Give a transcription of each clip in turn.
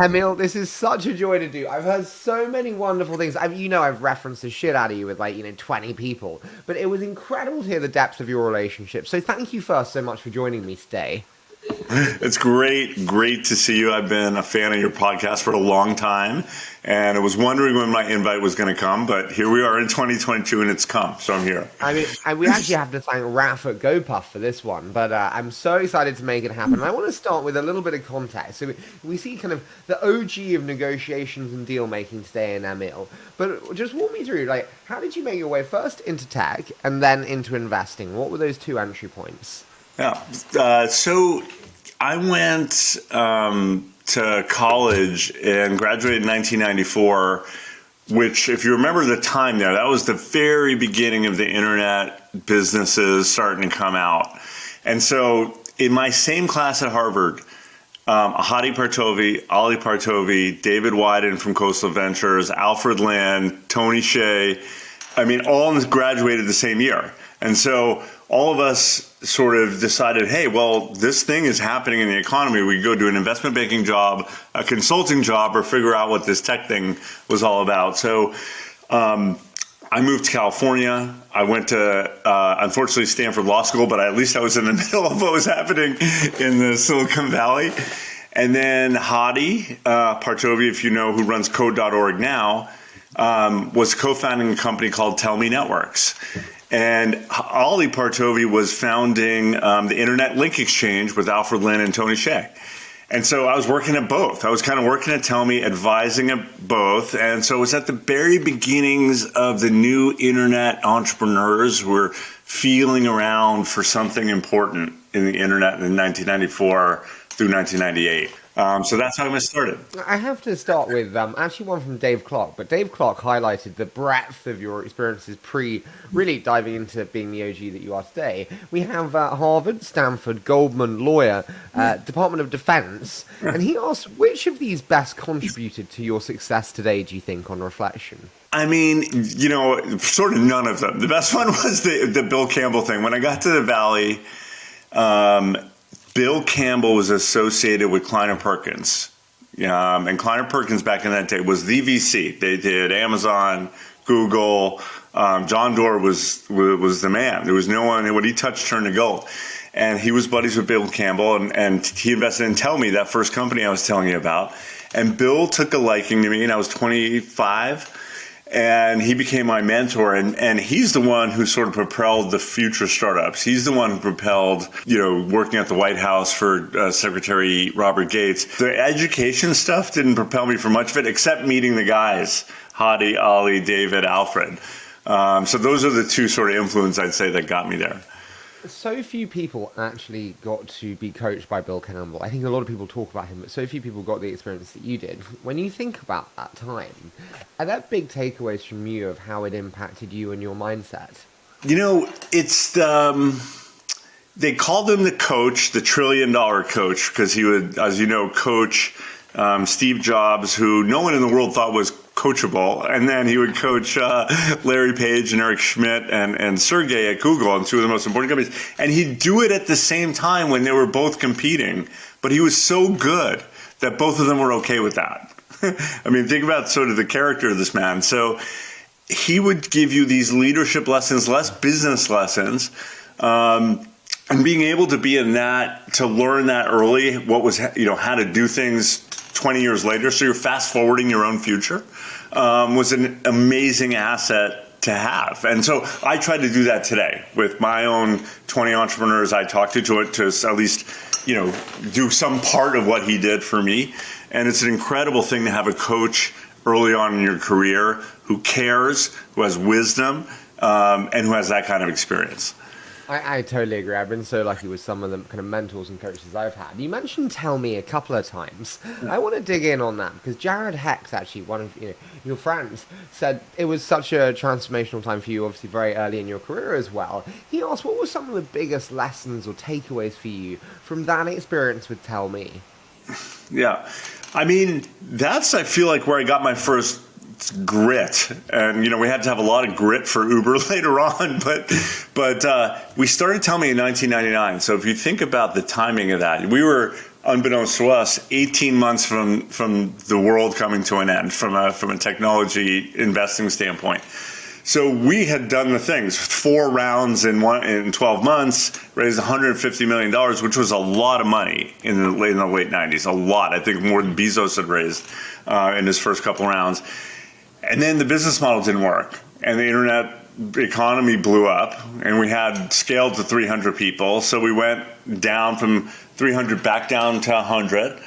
Emil, this is such a joy to do. I've heard so many wonderful things. I've referenced the shit out of you with 20 people, but it was incredible to hear the depth of your relationship. So thank you first so much for joining me today. It's great to see you. I've been a fan of your podcast for a long time, and I was wondering when my invite was going to come, but here we are in 2022, and it's come, so I'm here. We actually have to thank Raf at GoPuff for this one, but I'm so excited to make it happen. And I want to start with a little bit of context. So we see kind of the OG of negotiations and deal making today in Emil, but just walk me through, how did you make your way first into tech and then into investing? What were those two entry points? Yeah, so I went to college and graduated in 1994, which, if you remember the time there, that was the very beginning of the internet businesses starting to come out. And so in my same class at Harvard, Hadi Partovi, Ali Partovi, David Wyden from Coastal Ventures, Alfred Land, Tony Hsieh, all graduated the same year. And so all of us sort of decided, hey, well, this thing is happening in the economy. We go do an investment banking job, a consulting job, or figure out what this tech thing was all about. So I moved to California. I went to, unfortunately, Stanford Law School, but at least I was in the middle of what was happening in the Silicon Valley. And then Hadi Partovi, if you know, who runs Code.org now, was co-founding a company called Tell Me Networks. And Ali Partovi was founding the Internet Link Exchange with Alfred Lin and Tony Hsieh. And so I was working at both. I was kind of working at Tell Me, advising at both. And so it was at the very beginnings of the new internet entrepreneurs who were feeling around for something important in the internet in 1994 through 1998. So that's how I started. I have to start with actually one from Dave Clark, but Dave Clark highlighted the breadth of your experiences really diving into being the OG that you are today. We have Harvard, Stanford, Goldman, lawyer, Department of Defense, and he asked, which of these best contributed to your success today, do you think, on reflection? Sort of none of them. The best one was the Bill Campbell thing. When I got to the Valley, Bill Campbell was associated with Kleiner Perkins. And Kleiner Perkins back in that day was the VC. They did Amazon, Google. John Doerr was the man. There was no one, what he touched turned to gold. And he was buddies with Bill Campbell, and he invested in Tell Me, that first company I was telling you about. And Bill took a liking to me, and I was 25. And he became my mentor, and he's the one who sort of propelled the future startups. He's the one who propelled, working at the White House for Secretary Robert Gates. The education stuff didn't propel me for much of it, except meeting the guys, Hadi, Ali, David, Alfred. So those are the two sort of influences I'd say that got me there. So few people actually got to be coached by Bill Campbell. I think a lot of people talk about him, but so few people got the experience that you did. When you think about that time, are there big takeaways from you of how it impacted you and your mindset? It's they called him the coach, the $1 trillion coach, because he would, as you know, coach Steve Jobs, who no one in the world thought was coachable, and then he would coach Larry Page and Eric Schmidt and Sergey at Google, and two of the most important companies. And he'd do it at the same time when they were both competing, but he was so good that both of them were okay with that. Think about sort of the character of this man. So he would give you these leadership lessons, less business lessons, and being able to be in that, to learn that early, what was, how to do things 20 years later, so you're fast forwarding your own future, was an amazing asset to have. And so I try to do that today with my own 20 entrepreneurs I talk to at least, do some part of what he did for me. And it's an incredible thing to have a coach early on in your career who cares, who has wisdom, and who has that kind of experience. I totally agree. I've been so lucky with some of the kind of mentors and coaches I've had. You mentioned Tell Me a couple of times. I want to dig in on that because Jared Hex, actually, one of your friends, said it was such a transformational time for you, obviously very early in your career as well. He asked, what were some of the biggest lessons or takeaways for you from that experience with Tell Me? Yeah. That's, I feel like, where I got my first grit, and we had to have a lot of grit for Uber later on, but we started Tell Me in 1999. So if you think about the timing of that, we were unbeknownst to us, 18 months from the world coming to an end from a technology investing standpoint. So we had done the things, 4 rounds in 12 months, raised $150 million, which was a lot of money in the late 90s, a lot. I think more than Bezos had raised in his first couple rounds. And then the business model didn't work, and the internet economy blew up, and we had scaled to 300 people. So we went down from 300 back down to 100.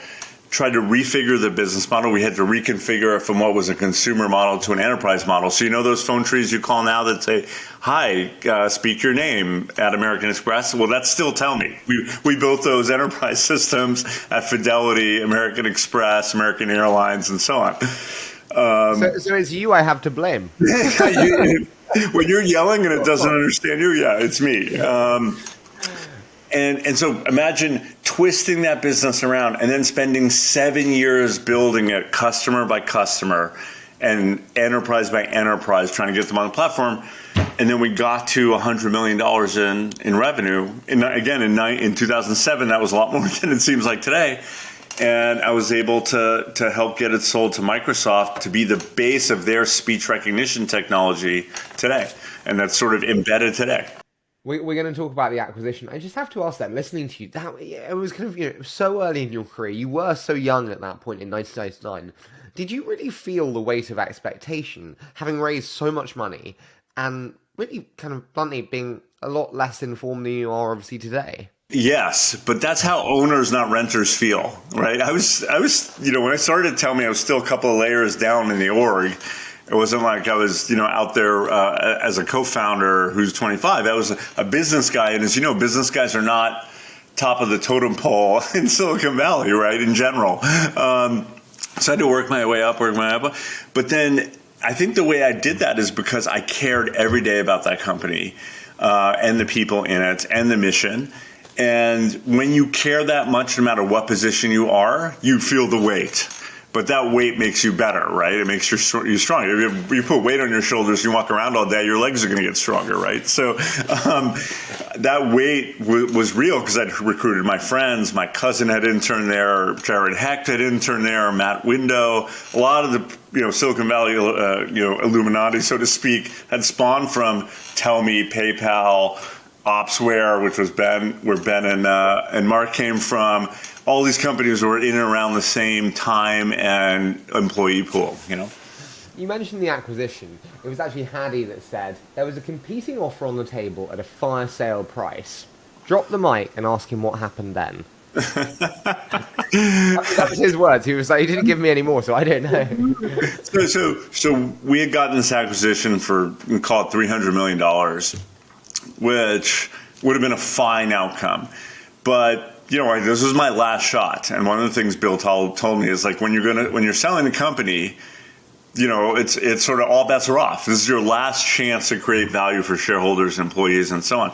Tried to refigure the business model. We had to reconfigure it from what was a consumer model to an enterprise model. So you know those phone trees you call now that say, "Hi, speak your name" at American Express? Well, that's still Tell Me. We built those enterprise systems at Fidelity, American Express, American Airlines, and so on. So it's you I have to blame. When you're yelling and it doesn't understand you, yeah, it's me. And so imagine twisting that business around and then spending 7 years building it customer by customer and enterprise by enterprise, trying to get them on the platform. And then we got to $100 million in revenue. And again, in 2007, that was a lot more than it seems like today. And I was able to help get it sold to Microsoft to be the base of their speech recognition technology today. And that's sort of embedded today. We're going to talk about the acquisition. I just have to ask that, listening to you, it was kind of, it was so early in your career. You were so young at that point in 1999. Did you really feel the weight of expectation, having raised so much money, and really kind of bluntly being a lot less informed than you are obviously today? Yes, but that's how owners, not renters, feel, right? I was, when I started Tell Me, I was still a couple of layers down in the org. It wasn't like I was, out there as a co-founder who's 25. I was a business guy, and as you know, business guys are not top of the totem pole in Silicon Valley, right? In general, so I had to work my way up. But then I think the way I did that is because I cared every day about that company and the people in it and the mission. And when you care that much, no matter what position you are, you feel the weight. But that weight makes you better, right? It makes you stronger. If you put weight on your shoulders, you walk around all day, your legs are going to get stronger, right? So that weight was real because I'd recruited my friends. My cousin had interned there. Jared Hecht had interned there. Matt Window. A lot of the Silicon Valley Illuminati, so to speak, had spawned from Tell Me, PayPal, Opsware, which was where Ben and Mark came from. All these companies were in and around the same time and employee pool, You mentioned the acquisition. It was actually Hadi that said there was a competing offer on the table at a fire sale price. Drop the mic and ask him what happened then. That was his words. He was like, he didn't give me any more, so I don't know. So we had gotten this acquisition for, call it $300 million, which would have been a fine outcome. But this was my last shot, and one of the things Bill told me is like when you're selling the company, it's sort of all bets are off. This is your last chance to create value for shareholders, employees, and so on.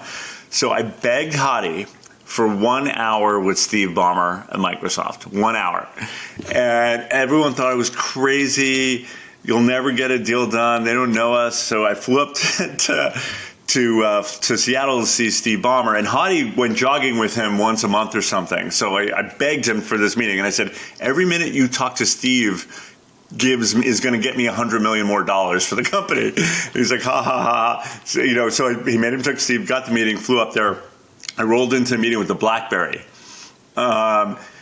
So I begged Hadi for 1 hour with Steve Ballmer at Microsoft, 1 hour, and everyone thought I was crazy. You'll never get a deal done. They don't know us. So I flew up to Seattle to see Steve Ballmer, and Hadi went jogging with him once a month or something. So I begged him for this meeting, and I said, every minute you talk to Steve is going to get me $100 million more for the company. He's like, ha ha ha. So he made him talk to Steve, got the meeting, flew up there. I rolled into a meeting with the BlackBerry.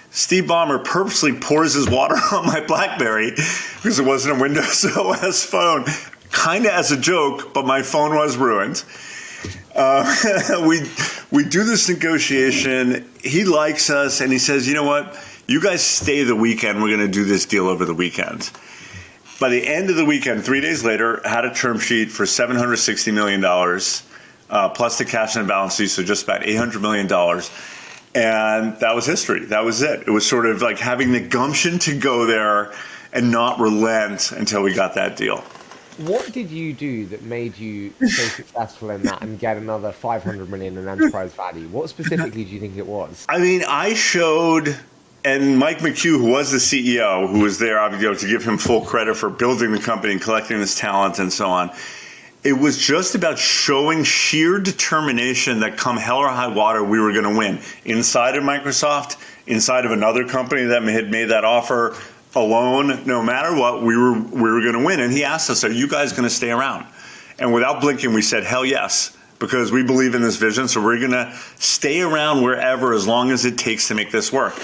Steve Ballmer purposely pours his water on my BlackBerry because it wasn't a Windows OS phone. Kind of as a joke, but my phone was ruined. We do this negotiation. He likes us, and he says, you know what? You guys stay the weekend. We're going to do this deal over the weekend. By the end of the weekend, 3 days later, had a term sheet for $760 million, plus the cash and balance sheet, so just about $800 million. And that was history. That was it. It was sort of like having the gumption to go there and not relent until we got that deal. What did you do that made you so successful in that and get another $500 million in enterprise value? What specifically do you think it was? I mean, I showed, and Mike McHugh, who was the CEO, who was there, to give him full credit for building the company and collecting this talent and so on. It was just about showing sheer determination that come hell or high water, we were going to win inside of Microsoft inside of another company that had made that offer alone, no matter what, we were going to win. And he asked us, are you guys going to stay around? And without blinking, we said, hell yes, because we believe in this vision. So we're going to stay around wherever as long as it takes to make this work.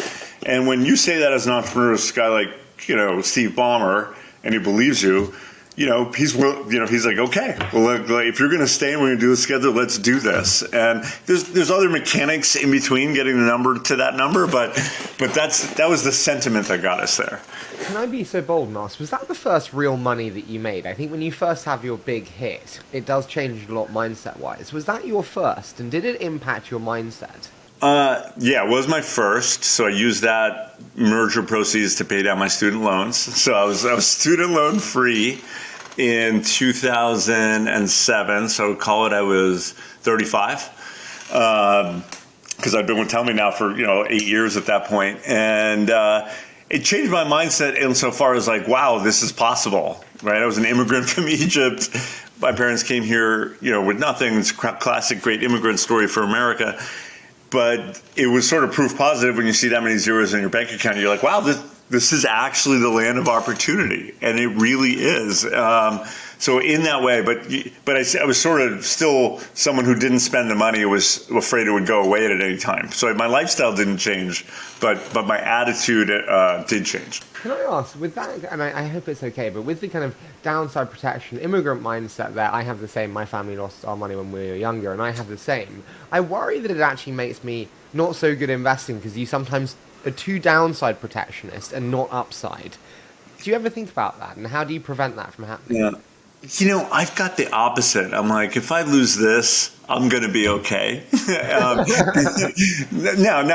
And when you say that as an entrepreneur, this guy like, Steve Ballmer, and he believes you, he's like, okay, well, if you're going to stay and we're going to do this together, let's do this. And there's other mechanics in between getting the number to that number, but that was the sentiment that got us there. Can I be so bold and ask, was that the first real money that you made? I think when you first have your big hit, it does change a lot mindset-wise. Was that your first, and did it impact your mindset? Yeah, it was my first. So I used that merger proceeds to pay down my student loans. So I was student loan free in 2007. So call it I was 35. Because I've been with Tell Me now for 8 years at that point, and it changed my mindset insofar as like, wow, this is possible, right? I was an immigrant from Egypt. My parents came here, with nothing. It's a classic great immigrant story for America. But it was sort of proof positive when you see that many zeros in your bank account. You're like, wow, this is actually the land of opportunity, and it really is. So in that way, but I was sort of still someone who didn't spend the money, was afraid it would go away at any time. So my lifestyle didn't change, but my attitude did change. Can I ask, with that, and I hope it's okay, but with the kind of downside protection, immigrant mindset there, I have the same. My family lost our money when we were younger, and I have the same. I worry that it actually makes me not so good investing because you sometimes are too downside protectionist and not upside. Do you ever think about that, and how do you prevent that from happening? Yeah. I've got the opposite. I'm like, if I lose this, I'm going to be okay. Now,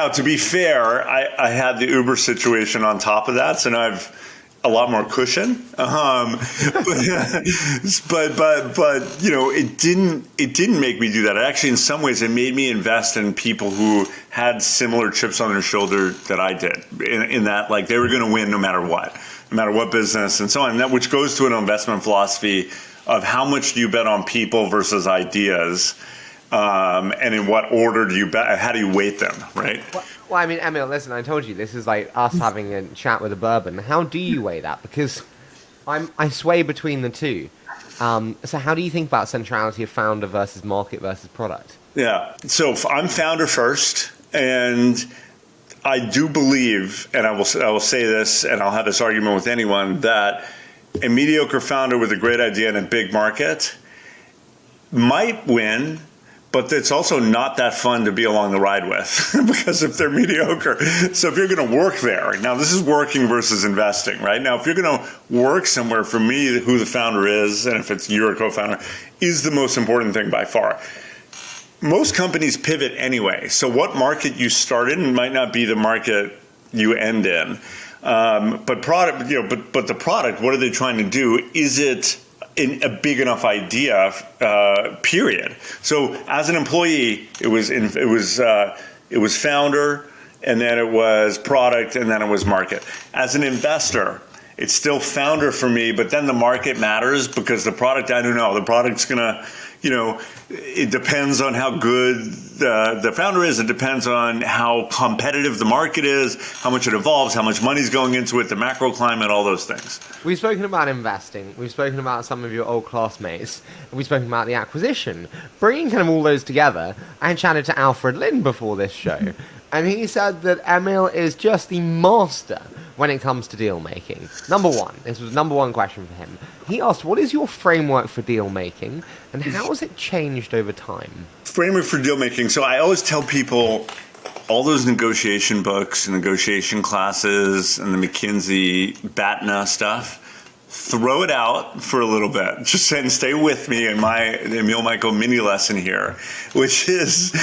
to be fair, I had the Uber situation on top of that, so now I've a lot more cushion. But it didn't make me do that. Actually, in some ways, it made me invest in people who had similar chips on their shoulder that I did. In that, like, they were going to win no matter what business and so on. That which goes to an investment philosophy of how much do you bet on people versus ideas, and in what order do you bet? How do you weight them, right? Well, I mean, Emil, listen, I told you, this is like us having a chat with a bourbon. How do you weigh that? Because I sway between the two. So how do you think about centrality of founder versus market versus product? Yeah. So I'm founder first, and I do believe, and I will say this, and I'll have this argument with anyone, that a mediocre founder with a great idea in a big market might win, but it's also not that fun to be along the ride with because if they're mediocre. So if you're going to work there, now this is working versus investing, right? Now, if you're going to work somewhere, for me, who the founder is, and if it's you're a co-founder, is the most important thing by far. Most companies pivot anyway. So what market you start in might not be the market you end in. But the product, what are they trying to do? Is it a big enough idea? Period. So as an employee, it was founder, and then it was product, and then it was market. As an investor, it's still founder for me, but then the market matters because the product, I don't know, the product's gonna, it depends on how good the founder is. It depends on how competitive the market is, how much it evolves, how much money's going into it, the macro climate, all those things. We've spoken about investing. We've spoken about some of your old classmates. And we've spoken about the acquisition. Bringing kind of all those together, I chatted to Alfred Lin before this show, and he said that Emil is just the master when it comes to deal making. Number one, this was number one question for him. He asked, what is your framework for deal making, and how has it changed over time? Framework for deal making. So I always tell people all those negotiation books and negotiation classes and the McKinsey BATNA stuff, throw it out for a little bit. Just stay with me in my Emil Michael mini lesson here, which is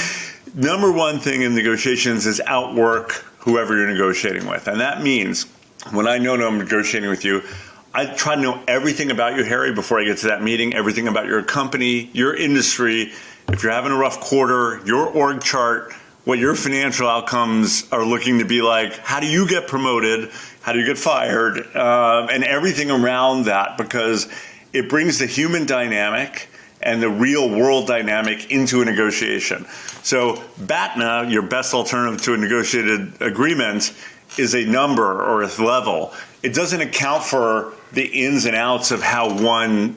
number one thing in negotiations is outwork whoever you're negotiating with. And that means when I know I'm negotiating with you, I try to know everything about you, Harry, before I get to that meeting, everything about your company, your industry. If you're having a rough quarter, your org chart, what your financial outcomes are looking to be like, how do you get promoted, how do you get fired, and everything around that, because it brings the human dynamic and the real world dynamic into a negotiation. So BATNA, your best alternative to a negotiated agreement, is a number or a level. It doesn't account for the ins and outs of how one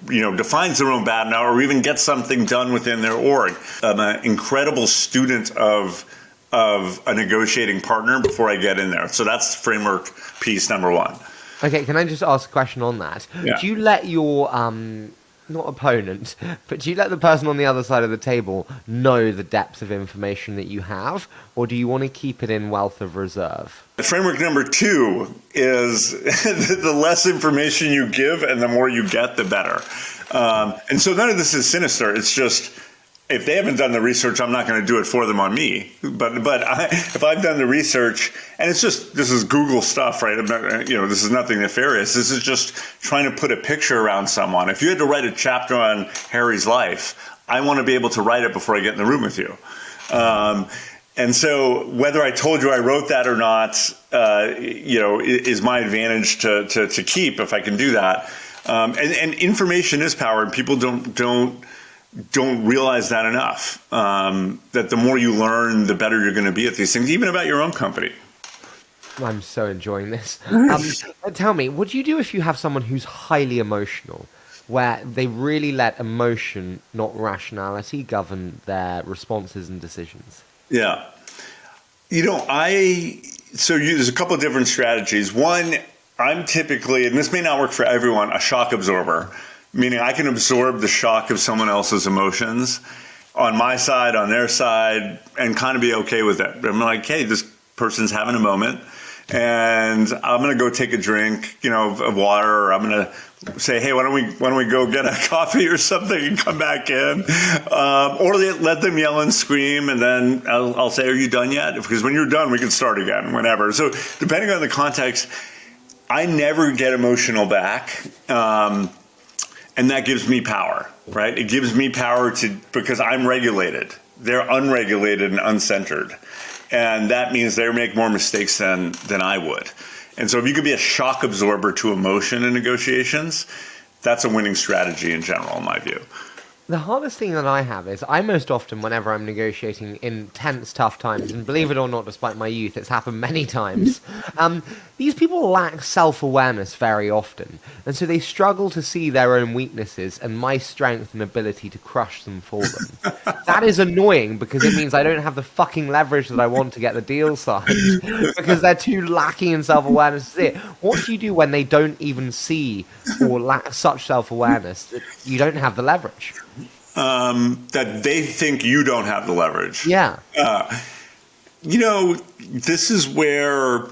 defines their own BATNA or even gets something done within their org. I'm an incredible student of a negotiating partner before I get in there. So that's framework piece number one. Okay, can I just ask a question on that? Yeah. Do you let your, not opponent, but do you let the person on the other side of the table know the depth of information that you have, or do you want to keep it in wealth of reserve? Framework number two is the less information you give and the more you get, the better. And so none of this is sinister. It's just, if they haven't done the research, I'm not going to do it for them on me. But if I've done the research, and this is Google stuff, right? I'm not, this is nothing nefarious. This is just trying to put a picture around someone. If you had to write a chapter on Harry's life, I want to be able to write it before I get in the room with you. And so whether I told you I wrote that or not, is my advantage to keep if I can do that. And information is power, and people don't realize that enough, that the more you learn, the better you're going to be at these things, even about your own company. I'm so enjoying this. Tell me, what do you do if you have someone who's highly emotional, where they really let emotion, not rationality, govern their responses and decisions? Yeah. There's a couple of different strategies. One, I'm typically, and this may not work for everyone, a shock absorber. Meaning I can absorb the shock of someone else's emotions on my side, on their side, and kind of be okay with it. I'm like, hey, this person's having a moment, and I'm going to go take a drink, of water, or I'm going to say, hey, why don't we go get a coffee or something and come back in, or let them yell and scream, and then I'll say, are you done yet? Because when you're done, we can start again, whenever. So depending on the context, I never get emotional back. And that gives me power, right? It gives me power because I'm regulated. They're unregulated and uncentered. And that means they make more mistakes than I would. And so if you could be a shock absorber to emotion in negotiations, that's a winning strategy in general, in my view. The hardest thing that I have is I most often, whenever I'm negotiating in tense, tough times, and believe it or not, despite my youth, it's happened many times, these people lack self-awareness very often. And so they struggle to see their own weaknesses and my strength and ability to crush them for them. That is annoying because it means I don't have the fucking leverage that I want to get the deal signed because they're too lacking in self-awareness to see it. What do you do when they don't even see or lack such self-awareness that you don't have the leverage? That they think you don't have the leverage. Yeah. This is where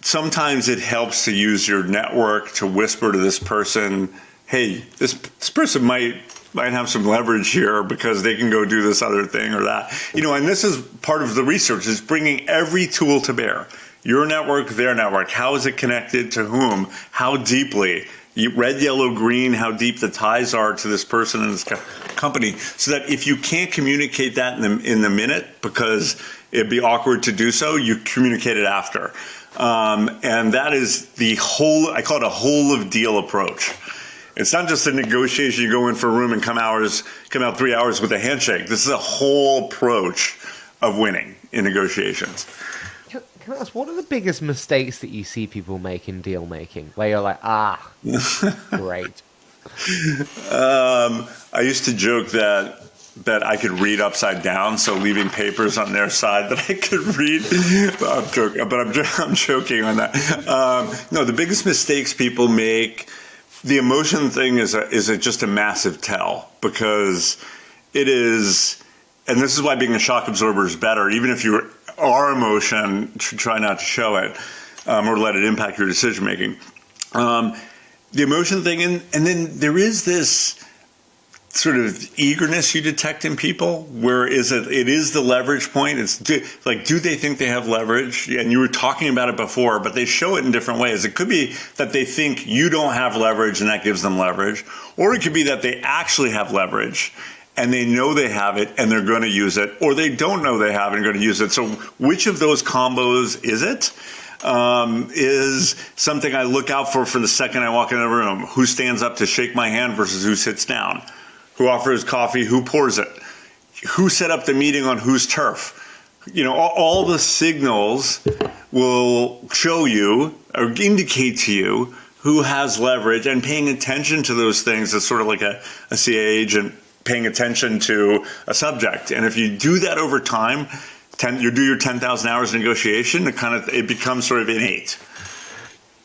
sometimes it helps to use your network to whisper to this person, hey, this person might have some leverage here because they can go do this other thing or that. And this is part of the research, is bringing every tool to bear. Your network, their network. How is it connected to whom? How deeply? Red, yellow, green, how deep the ties are to this person and this company, so that if you can't communicate that in the minute, because it'd be awkward to do so, you communicate it after. And that is I call it a whole of deal approach. It's not just a negotiation, you go in for a room and come out 3 hours with a handshake. This is a whole approach of winning in negotiations. Can I ask, what are the biggest mistakes that you see people make in deal making, where you're like, great? I used to joke that I could read upside down, so leaving papers on their side that I could read. I'm joking on that. No, the biggest mistakes people make, the emotion thing is just a massive tell, because it is, and this is why being a shock absorber is better, even if you are emotion, try not to show it or let it impact your decision making. The emotion thing, and then there is this sort of eagerness you detect in people, where it is the leverage point. It's do they think they have leverage? And you were talking about it before, but they show it in different ways. It could be that they think you don't have leverage and that gives them leverage, or it could be that they actually have leverage and they know they have it and they're going to use it, or they don't know they have it and are going to use it. So which of those combos is it? is something I look out for the second I walk into the room. Who stands up to shake my hand versus who sits down? Who offers coffee? Who pours it? Who set up the meeting on whose turf? All the signals will show you or indicate to you who has leverage, and paying attention to those things is sort of like a CIA agent paying attention to a subject. And if you do that over time, you do your 10,000 hours of negotiation, it becomes sort of innate.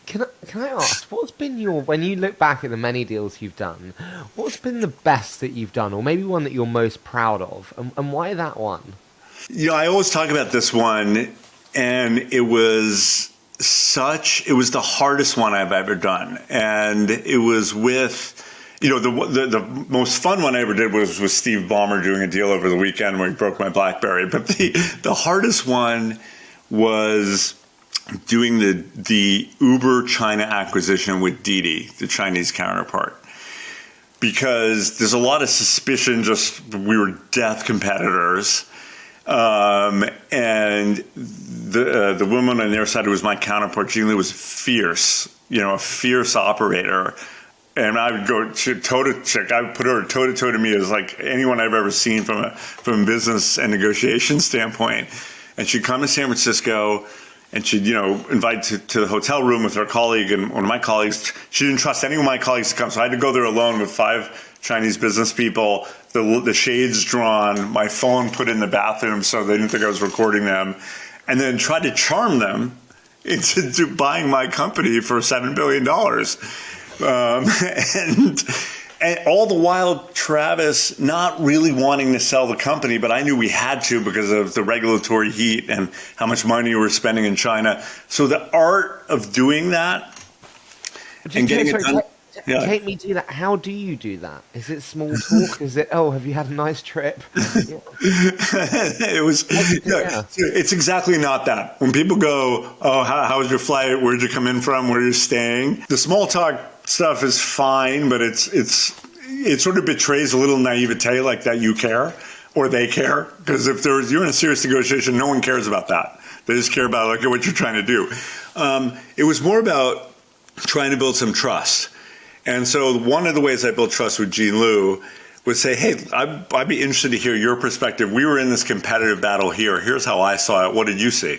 Can I ask, what's been when you look back at the many deals you've done, what's been the best that you've done, or maybe one that you're most proud of, and why that one? I always talk about this one, and it was the hardest one I've ever done. And it was with, the most fun one I ever did was with Steve Ballmer doing a deal over the weekend where he broke my BlackBerry. But the hardest one was doing the Uber China acquisition with Didi, the Chinese counterpart. Because there's a lot of suspicion, we were death competitors. And the woman on their side who was my counterpart, Jean Lee, was fierce, a fierce operator. And I would go I would put her toe to toe to me as like anyone I've ever seen from a business and negotiation standpoint. And she'd come to San Francisco and she'd, invite to the hotel room with her colleague and one of my colleagues. She didn't trust any of my colleagues to come. So I had to go there alone with 5 Chinese business people, the shades drawn, my phone put in the bathroom so they didn't think I was recording them, and then try to charm them into buying my company for $7 billion. And all the while, Travis not really wanting to sell the company, but I knew we had to because of the regulatory heat and how much money we were spending in China. So the art of doing that and getting it done. Take me to that. How do you do that? Is it small talk? Is it, have you had a nice trip? Yeah. It's exactly not that. When people go, how was your flight? Where'd you come in from? Where are you staying? The small talk stuff is fine, but it sort of betrays a little naivete, like that you care or they care. Because if you're in a serious negotiation, no one cares about that. They just care about what you're trying to do. It was more about trying to build some trust. And so one of the ways I built trust with Jean Liu was say, hey, I'd be interested to hear your perspective. We were in this competitive battle here. Here's how I saw it. What did you see?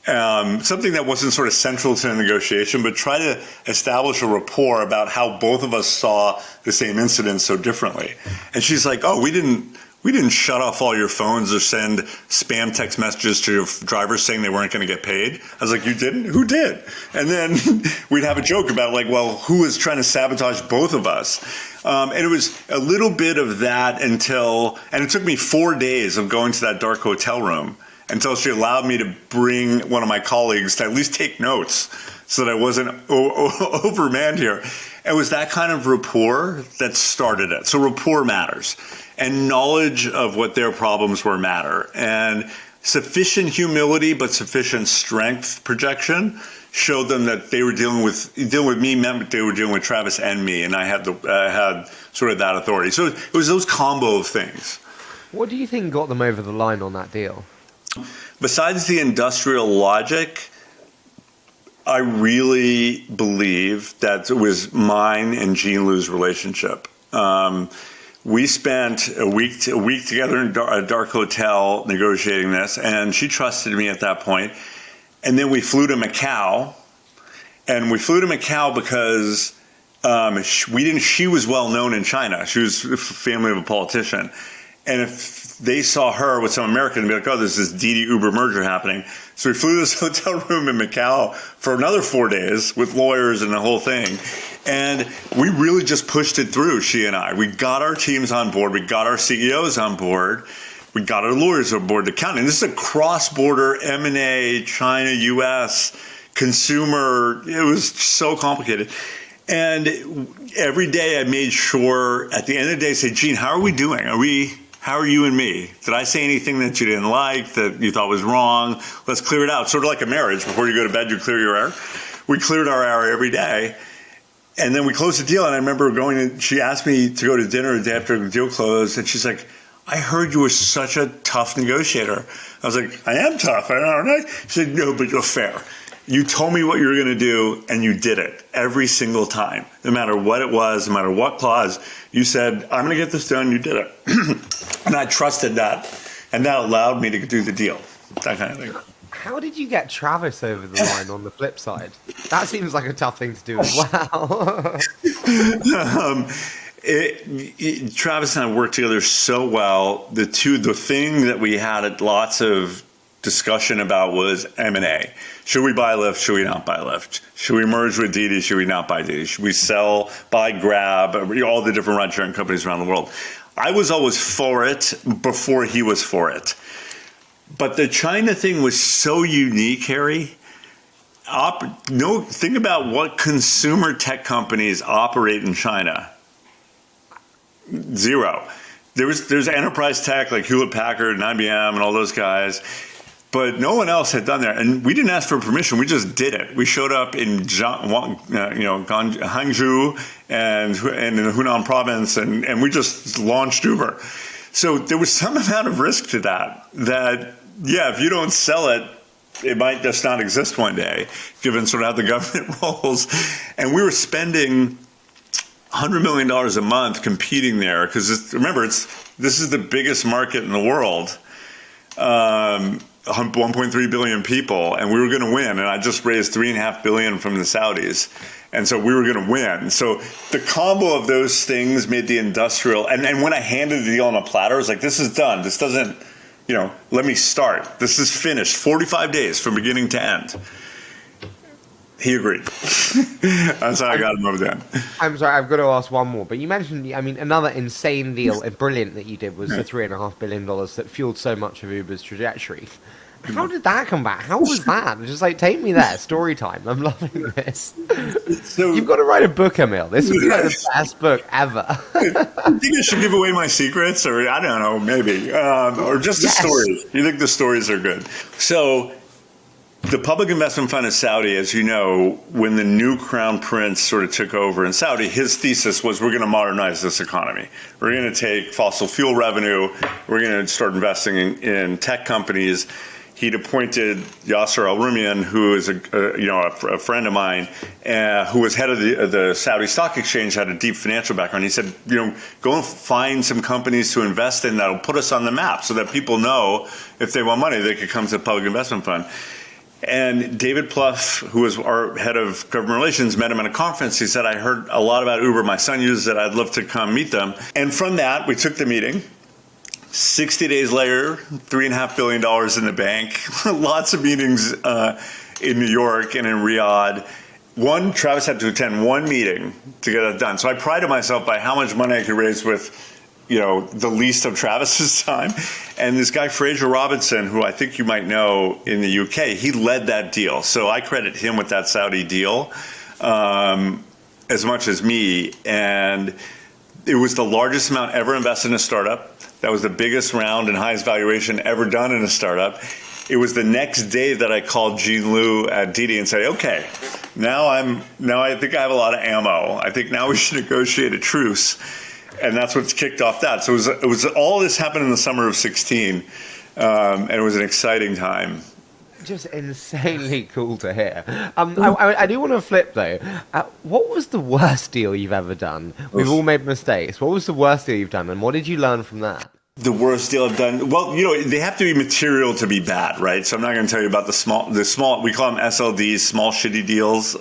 Something that wasn't sort of central to the negotiation, but try to establish a rapport about how both of us saw the same incident so differently. And she's like, we didn't shut off all your phones or send spam text messages to your drivers saying they weren't going to get paid. I was like, you didn't? Who did? And then we'd have a joke about who was trying to sabotage both of us? And it was a little bit of that and it took me 4 days of going to that dark hotel room until she allowed me to bring one of my colleagues to at least take notes so that I wasn't overmanned here. It was that kind of rapport that started it. So rapport matters. And knowledge of what their problems were matter. And sufficient humility but sufficient strength projection showed them that they were dealing with me meant they were dealing with Travis and me, and I had sort of that authority. So it was those combo of things. What do you think got them over the line on that deal? Besides the industrial logic, I really believe that it was mine and Jean Liu's relationship. We spent a week together in a dark hotel negotiating this, and she trusted me at that point. And then we flew to Macau, because she was well known in China. She was the family of a politician. And if they saw her with some American, they'd be like, there's this Didi Uber merger happening. So we flew to this hotel room in Macau for another 4 days with lawyers and the whole thing. And we really just pushed it through, she and I. We got our teams on board. We got our CEOs on board. We got our lawyers on board to count. And this is a cross-border M&A, China, U.S., consumer. It was so complicated. And every day I made sure, at the end of the day, say, Gene, how are we doing? How are you and me? Did I say anything that you didn't like, that you thought was wrong? Let's clear it out. Sort of like a marriage. Before you go to bed, you clear your air. We cleared our air every day. And then we closed the deal, and I remember she asked me to go to dinner the day after the deal closed, and she's like, I heard you were such a tough negotiator. I was like, I am tough, aren't I? She said, no, but you're fair. You told me what you were going to do, and you did it every single time. No matter what it was, no matter what clause, you said, I'm going to get this done, you did it. And I trusted that, and that allowed me to do the deal, that kind of thing. How did you get Travis over the line on the flip side? That seems like a tough thing to do as well. Travis and I worked together so well. The thing that we had lots of discussion about was M&A. Should we buy Lyft? Should we not buy Lyft? Should we merge with Didi? Should we not buy Didi? Should we sell, buy Grab, all the different ride-sharing companies around the world? I was always for it before he was for it. But the China thing was so unique, Harry. Think about what consumer tech companies operate in China. Zero. There's enterprise tech like Hewlett Packard and IBM and all those guys, but no one else had done that. And we didn't ask for permission. We just did it. We showed up in Hangzhou and in the Hunan province, and we just launched Uber. So there was some amount of risk to that, yeah, if you don't sell it, it might just not exist one day, given sort of how the government rolls. And we were spending $100 million a month competing there, because remember, this is the biggest market in the world, 1.3 billion people, and we were going to win. And I just raised $3.5 billion from the Saudis, and so we were going to win. So the combo of those things made the industrial. And when I handed the deal on a platter, I was like, "This is done. This doesn't, let me start. This is finished. 45 days from beginning to end." He agreed. That's how I got him over there. I'm sorry, I've got to ask one more. But you mentioned, another insane deal, brilliant that you did was the $3.5 billion that fueled so much of Uber's trajectory. How did that come back? How was that? Just take me there. Story time. I'm loving this. So, you've got to write a book, Emil. This would be the best book ever. You think I should give away my secrets? Or I don't know, maybe. Or just the stories. You think the stories are good? So, the Public Investment Fund of Saudi, as you know, when the new crown prince sort of took over in Saudi, his thesis was, we're going to modernize this economy. We're going to take fossil fuel revenue. We're going to start investing in tech companies. He'd appointed Yasser Al-Rumayyan, who is a friend of mine, who was head of the Saudi Stock Exchange, had a deep financial background. He said, go and find some companies to invest in that'll put us on the map so that people know if they want money, they could come to the Public Investment Fund. And David Plouffe, who was our head of government relations, met him at a conference. He said, I heard a lot about Uber. My son uses it. I'd love to come meet them. And from that, we took the meeting. 60 days later, $3.5 billion in the bank, lots of meetings in New York and in Riyadh. Travis had to attend one meeting to get that done. So I prided myself by how much money I could raise with the least of Travis's time. And this guy, Fraser Robinson, who I think you might know in the UK, he led that deal. So I credit him with that Saudi deal as much as me. And it was the largest amount ever invested in a startup. That was the biggest round and highest valuation ever done in a startup. It was the next day that I called Jean Liu at Didi and said, okay, now I think I have a lot of ammo. I think now we should negotiate a truce. And that's what's kicked off that. So it was all this happened in the summer of 2016, and it was an exciting time. Just insanely cool to hear. I do want to flip though. What was the worst deal you've ever done? We've all made mistakes. What was the worst deal you've done, and what did you learn from that? The worst deal I've done. Well, they have to be material to be bad, right? So I'm not going to tell you about the small. We call them SLDs, small shitty deals. So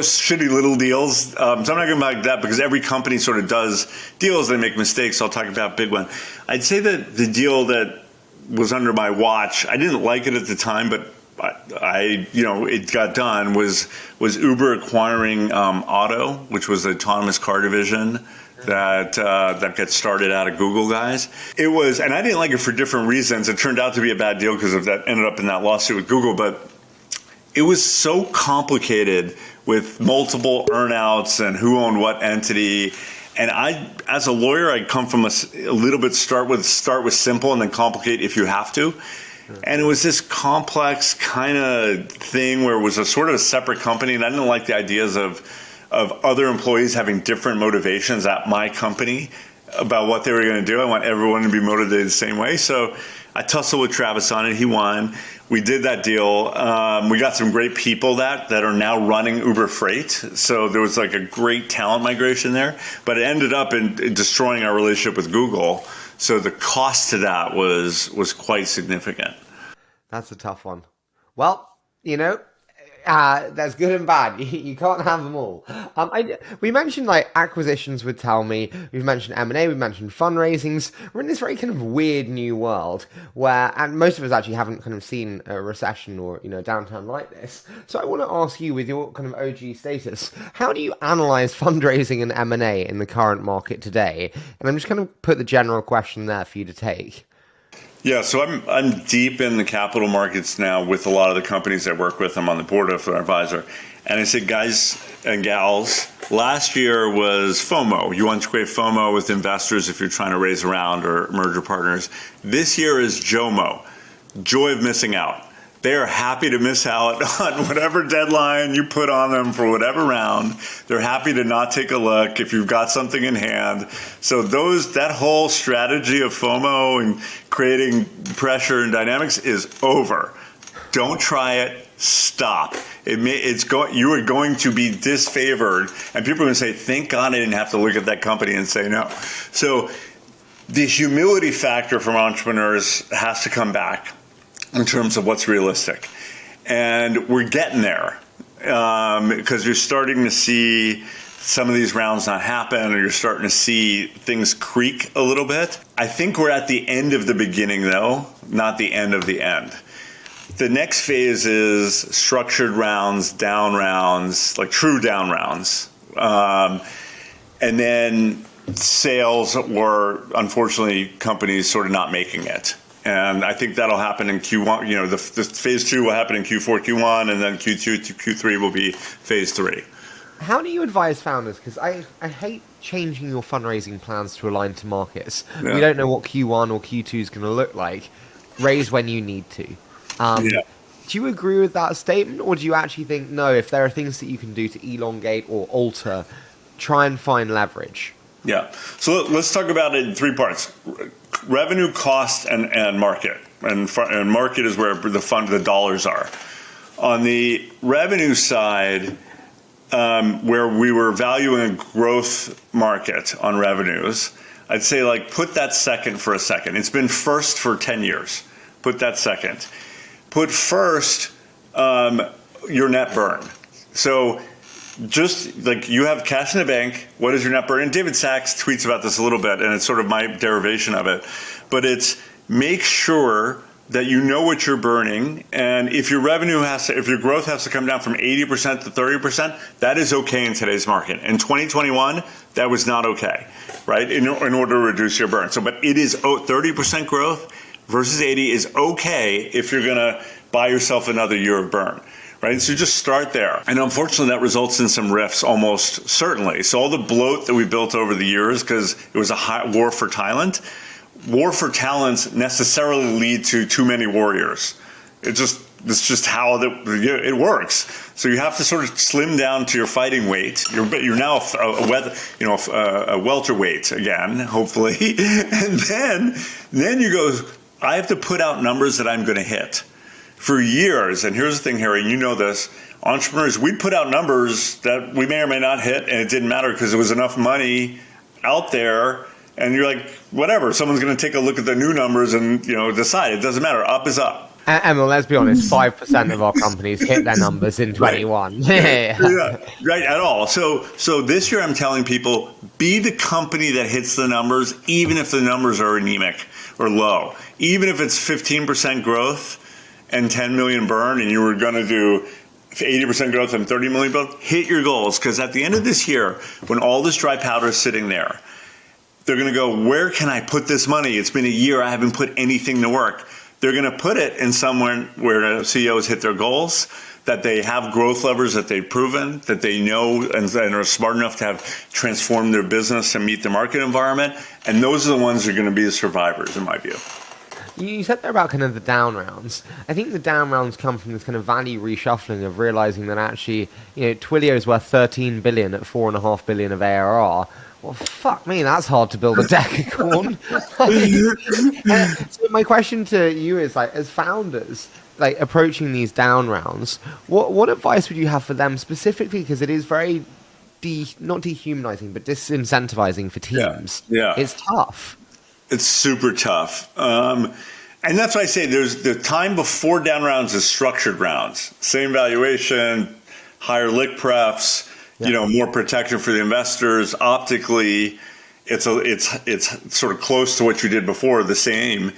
shitty little deals. So I'm not going to about that because every company sort of does deals. They make mistakes. So I'll talk about a big one. I'd say that the deal that was under my watch, I didn't like it at the time, but it got done. Was Uber acquiring Auto, which was the autonomous car division that gets started out of Google guys. It was, and I didn't like it for different reasons. It turned out to be a bad deal because of that. Ended up in that lawsuit with Google, but it was so complicated with multiple earnouts and who owned what entity. And I, as a lawyer, I come from a little bit start with simple and then complicate if you have to. And it was this complex kind of thing where it was a sort of a separate company, and I didn't like the ideas of other employees having different motivations at my company. about what they were going to do. I want everyone to be motivated the same way. So I tussled with Travis on it. He won. We did that deal. We got some great people that are now running Uber Freight. So there was like a great talent migration there. But it ended up in destroying our relationship with Google. So the cost to that was quite significant. That's a tough one. Well, there's good and bad. You can't have them all. We mentioned like acquisitions with Tell Me. We've mentioned M&A. We've mentioned fundraisings. We're in this very kind of weird new world where, and most of us actually haven't kind of seen a recession or downturn like this. So I want to ask you, with your kind of OG status, how do you analyze fundraising and M&A in the current market today? And I'm just going to put the general question there for you to take. Yeah, so I'm deep in the capital markets now with a lot of the companies I work with. I'm on the board of our advisor. And I say, guys and gals, last year was FOMO. You want to create FOMO with investors if you're trying to raise a round or merger partners. This year is JOMO, joy of missing out. They are happy to miss out on whatever deadline you put on them for whatever round. They're happy to not take a look if you've got something in hand. So that whole strategy of FOMO and creating pressure and dynamics is over. Don't try it. Stop. You are going to be disfavored, and people are going to say, "Thank God I didn't have to look at that company and say no." So the humility factor from entrepreneurs has to come back in terms of what's realistic. And we're getting there because you're starting to see some of these rounds not happen, or you're starting to see things creak a little bit. I think we're at the end of the beginning, though, not the end of the end. The next phase is structured rounds, down rounds, like true down rounds. And then sales, or unfortunately companies sort of not making it. And I think that'll happen in Q1. The phase 2 will happen in Q4, Q1, and then Q2 to Q3 will be phase 3. How do you advise founders? Because I hate changing your fundraising plans to align to markets. Yeah. We don't know what Q1 or Q2 is going to look like. Raise when you need to. Do you agree with that statement, or do you actually think, no, if there are things that you can do to elongate or alter, try and find leverage? Yeah. So let's talk about it in 3 parts. Revenue, cost, and market. And market is where the dollars are. On the revenue side, where we were valuing a growth market on revenues, I'd say put that second for a second. It's been first for 10 years. Put that second. Put first your net burn. So just you have cash in the bank, what is your net burn? And David Sachs tweets about this a little bit, and it's sort of my derivation of it. But it's make sure that you know what you're burning, and if your growth has to come down from 80% to 30%, that is okay in today's market. In 2021, that was not okay, right? In order to reduce your burn. So, but it is 30% growth versus 80 is okay if you're going to buy yourself another year of burn. Right, so just start there. And unfortunately, that results in some rifts, almost certainly. So all the bloat that we built over the years, because it was a war for talent, necessarily lead to too many warriors. It's just how it works. So you have to sort of slim down to your fighting weight. You're now a welterweight again, hopefully. And then you go, I have to put out numbers that I'm going to hit. For years, and here's the thing, Harry, you know this, entrepreneurs, we'd put out numbers that we may or may not hit, and it didn't matter because there was enough money out there, and you're like, whatever, someone's going to take a look at the new numbers and decide. It doesn't matter. Up is up. Emil, let's be honest, 5% of our companies hit their numbers in 21. Yeah, right, at all. So this year I'm telling people, be the company that hits the numbers, even if the numbers are anemic or low. Even if it's 15% growth and 10 million burn, and you were going to do 80% growth and 30 million burn, hit your goals. Because at the end of this year, when all this dry powder is sitting there, they're going to go, where can I put this money? It's been a year. I haven't put anything to work. They're going to put it in somewhere where CEOs hit their goals, that they have growth levers that they've proven, that they know and are smart enough to have transformed their business and meet the market environment. And those are the ones that are going to be the survivors, in my view. You said there about kind of the down rounds. I think the down rounds come from this kind of value reshuffling of realizing that actually, Twilio's worth 13 billion at 4.5 billion of ARR. Well, fuck me, that's hard to build a decacorn. So my question to you is, like, as founders, like approaching these down rounds, what advice would you have for them specifically? Because it is very not dehumanizing, but disincentivizing for teams. Yeah. It's tough. It's super tough. And that's why I say there's the time before down rounds is structured rounds. Same valuation, higher lick prefs, more protection for the investors. Optically, it's sort of close to what you did before, the same.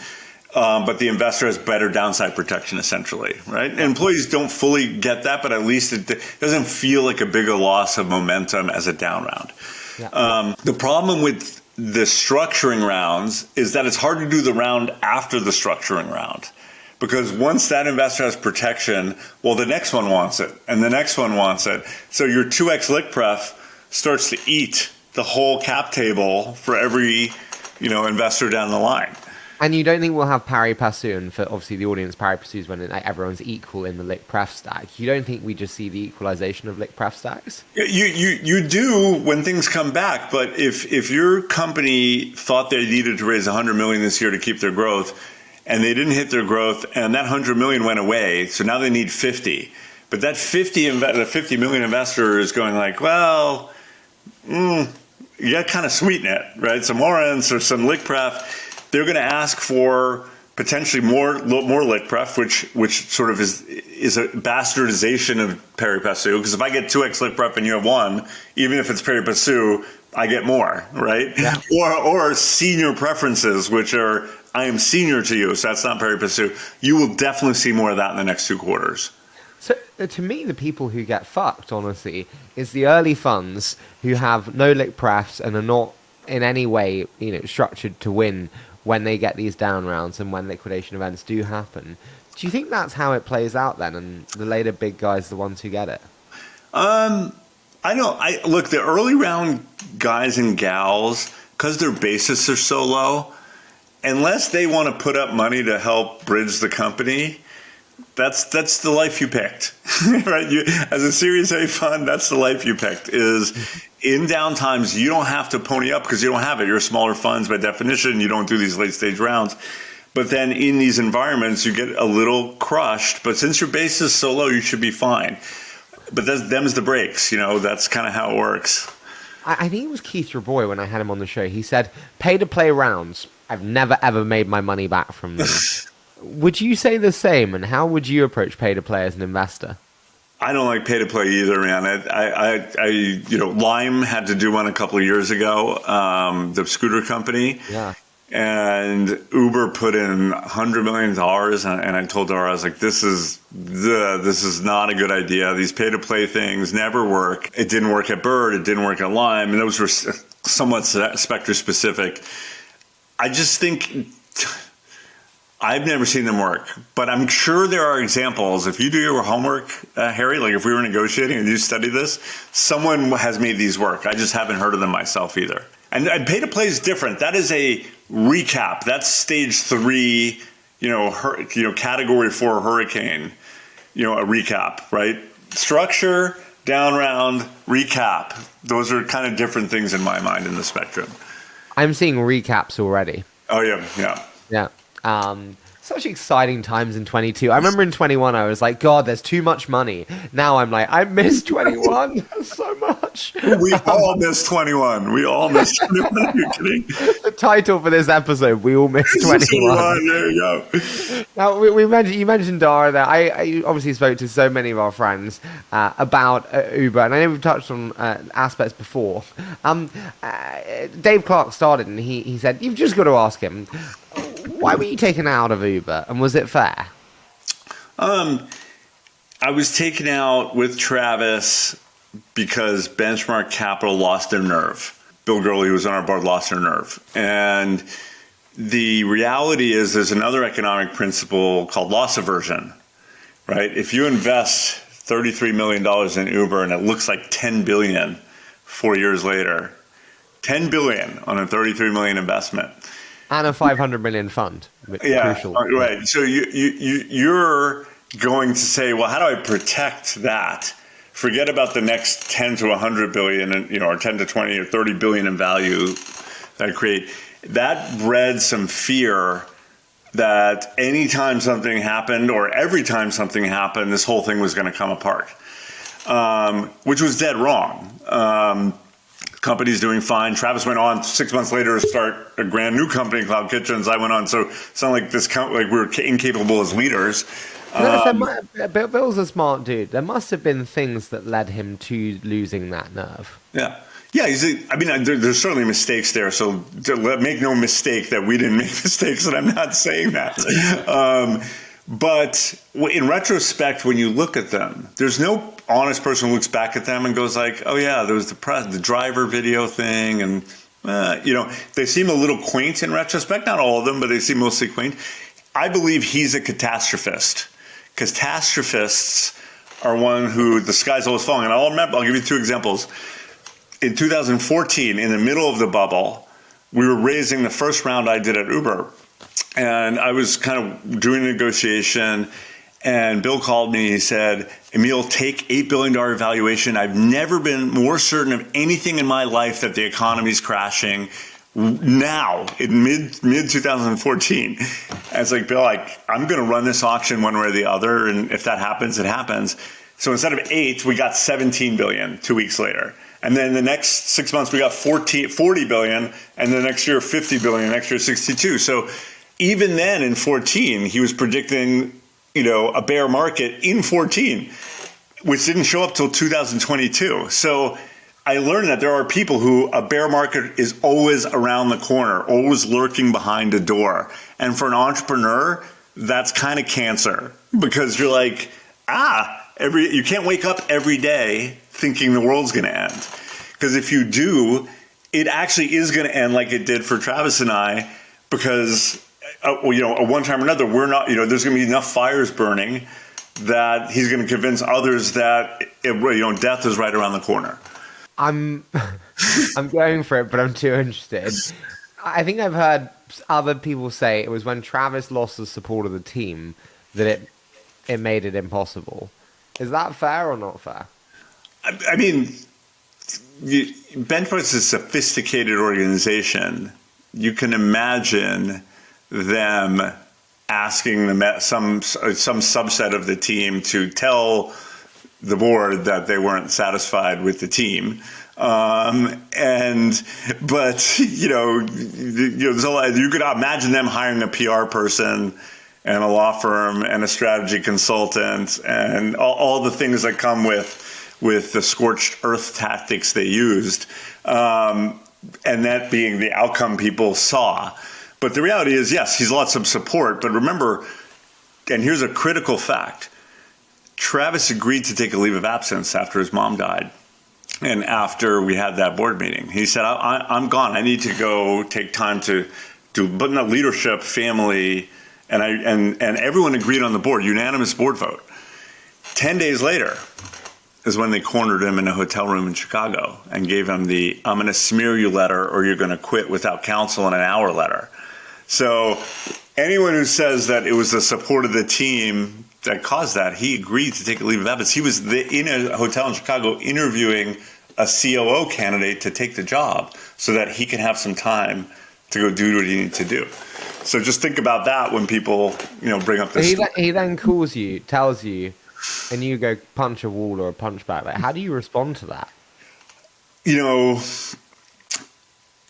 But the investor has better downside protection, essentially, right? And employees don't fully get that, but at least it doesn't feel like a bigger loss of momentum as a down round. Yeah. The problem with the structuring rounds is that it's hard to do the round after the structuring round, because once that investor has protection, well, the next one wants it, and the next one wants it. So your 2x lick pref starts to eat the whole cap table for every investor down the line. And you don't think we'll have pari passu, and for obviously the audience, pari passu is when everyone's equal in the lick pref stack. You don't think we just see the equalization of lick pref stacks? You do when things come back, but if your company thought they needed to raise 100 million this year to keep their growth, and they didn't hit their growth, and that 100 million went away, so now they need 50. But that 50 million investor is going like, well, you got to kind of sweeten it, right? Some warrants or some lick pref. They're going to ask for potentially more lick pref, which sort of is a bastardization of pari passu. Because if I get 2x lick pref and you have 1, even if it's pari passu, I get more, right? Yeah. Or senior preferences, which are I am senior to you, so that's not pari passu. You will definitely see more of that in the next 2 quarters. So to me, the people who get fucked, honestly, is the early funds who have no lick prefs and are not in any way structured to win when they get these down rounds and when liquidation events do happen. Do you think that's how it plays out then, and the later big guys are the ones who get it? I don't. Look, the early round guys and gals, because their bases are so low, unless they want to put up money to help bridge the company, that's the life you picked, right? As a Series A fund, that's the life you picked. Is in down times, you don't have to pony up because you don't have it. You're smaller funds by definition. You don't do these late stage rounds. But then in these environments, you get a little crushed. But since your base is so low, you should be fine. But them's the breaks. That's kind of how it works. I think it was Keith Raboy when I had him on the show. He said, pay to play rounds. I've never, ever made my money back from them. Would you say the same? And how would you approach pay to play as an investor? I don't like pay to play either, man. Lime had to do one a couple of years ago, the scooter company. Yeah. And Uber put in $100 million, and I told Dara, I was like, this is not a good idea. These pay to play things never work. It didn't work at Bird. It didn't work at Lime, and those were somewhat sector specific. I just think I've never seen them work, but I'm sure there are examples. If you do your homework, Harry, like if we were negotiating and you study this, someone has made these work. I just haven't heard of them myself either. And pay to play is different. That is a recap. That's stage 3, category 4 hurricane, a recap, right? Structure, down round, recap. Those are kind of different things in my mind in the spectrum. I'm seeing recaps already. Oh, yeah. Yeah. Such exciting times in 22. I remember in 21, I was like, God, there's too much money. Now I'm like, I miss 21 so much. We all miss 21. We all miss 21. Are you kidding? The title for this episode, We All Miss 21. There you go. Now, you mentioned Dara there. I obviously spoke to so many of our friends about Uber, and I know we've touched on aspects before. Dave Clark started, and he said, you've just got to ask him, why were you taken out of Uber, and was it fair? I was taken out with Travis because Benchmark Capital lost their nerve. Bill Gurley, who was on our board, lost their nerve. And the reality is there's another economic principle called loss aversion, right? If you invest $33 million in Uber and it looks like $10 billion 4 years later, $10 billion on a $33 million investment, And a 500 million fund. Yeah, Crucial. right. So you're going to say, well, how do I protect that? Forget about the next 10 to 100 billion, and or 10 to 20 or 30 billion in value that I create. That bred some fear that anytime something happened, or every time something happened, this whole thing was going to come apart, which was dead wrong. Company's doing fine. Travis went on 6 months later to start a brand new company, Cloud Kitchens. I went on, so it's not like like we were incapable as leaders. Bill's a smart dude. There must have been things that led him to losing that nerve. Yeah. Yeah, there's certainly mistakes there. So make no mistake that we didn't make mistakes, and I'm not saying that. But in retrospect, when you look at them, there's no honest person who looks back at them and goes like, "Oh yeah, there was the driver video thing," and they seem a little quaint in retrospect. Not all of them, but they seem mostly quaint. I believe he's a catastrophist. Catastrophists are one who the sky's always falling. And I'll give you two examples. In 2014, in the middle of the bubble, we were raising the first round I did at Uber. And I was kind of doing a negotiation, and Bill called me. He said, "Emil, take $8 billion valuation. I've never been more certain of anything in my life that the economy's crashing now in mid 2014. And it's like, Bill, I'm going to run this auction one way or the other. And if that happens, it happens. So instead of 8, we got 17 billion 2 weeks later. And then the next 6 months, we got 40 billion. And the next year, 50 billion, next year, 62. So even then in 14, he was predicting, a bear market in 14, which didn't show up till 2022. So I learned that there are people who a bear market is always around the corner, always lurking behind a door. And for an entrepreneur, that's kind of cancer, because you're like, you can't wake up every day thinking the world's going to end. Because if you do, it actually is going to end like it did for Travis and I, because at one time or another, we're not, there's going to be enough fires burning that he's going to convince others that death is right around the corner. I'm going for it, but I'm too interested. I think I've heard other people say it was when Travis lost the support of the team that it made it impossible. Is that fair or not fair? I mean, Benchmark is a sophisticated organization. You can imagine them asking some subset of the team to tell the board that they weren't satisfied with the team. There's a lot, you could imagine them hiring a PR person and a law firm and a strategy consultant and all the things that come with the scorched earth tactics they used, and that being the outcome people saw. But the reality is, yes, he's lots of support. But remember, and here's a critical fact, Travis agreed to take a leave of absence after his mom died. And after we had that board meeting, he said, I'm gone. I need to go take time to do leadership, family, and everyone agreed on the board, unanimous board vote. 10 days later is when they cornered him in a hotel room in Chicago and gave him the "I'm going to smear you" letter, or you're going to quit without counsel in an hour letter. So anyone who says that it was the support of the team that caused that, he agreed to take a leave of absence. He was in a hotel in Chicago interviewing a COO candidate to take the job so that he can have some time to go do what he needed to do. So just think about that when people, bring up this. He then calls you, tells you, and you go punch a wall or a punch back. Like, how do you respond to that?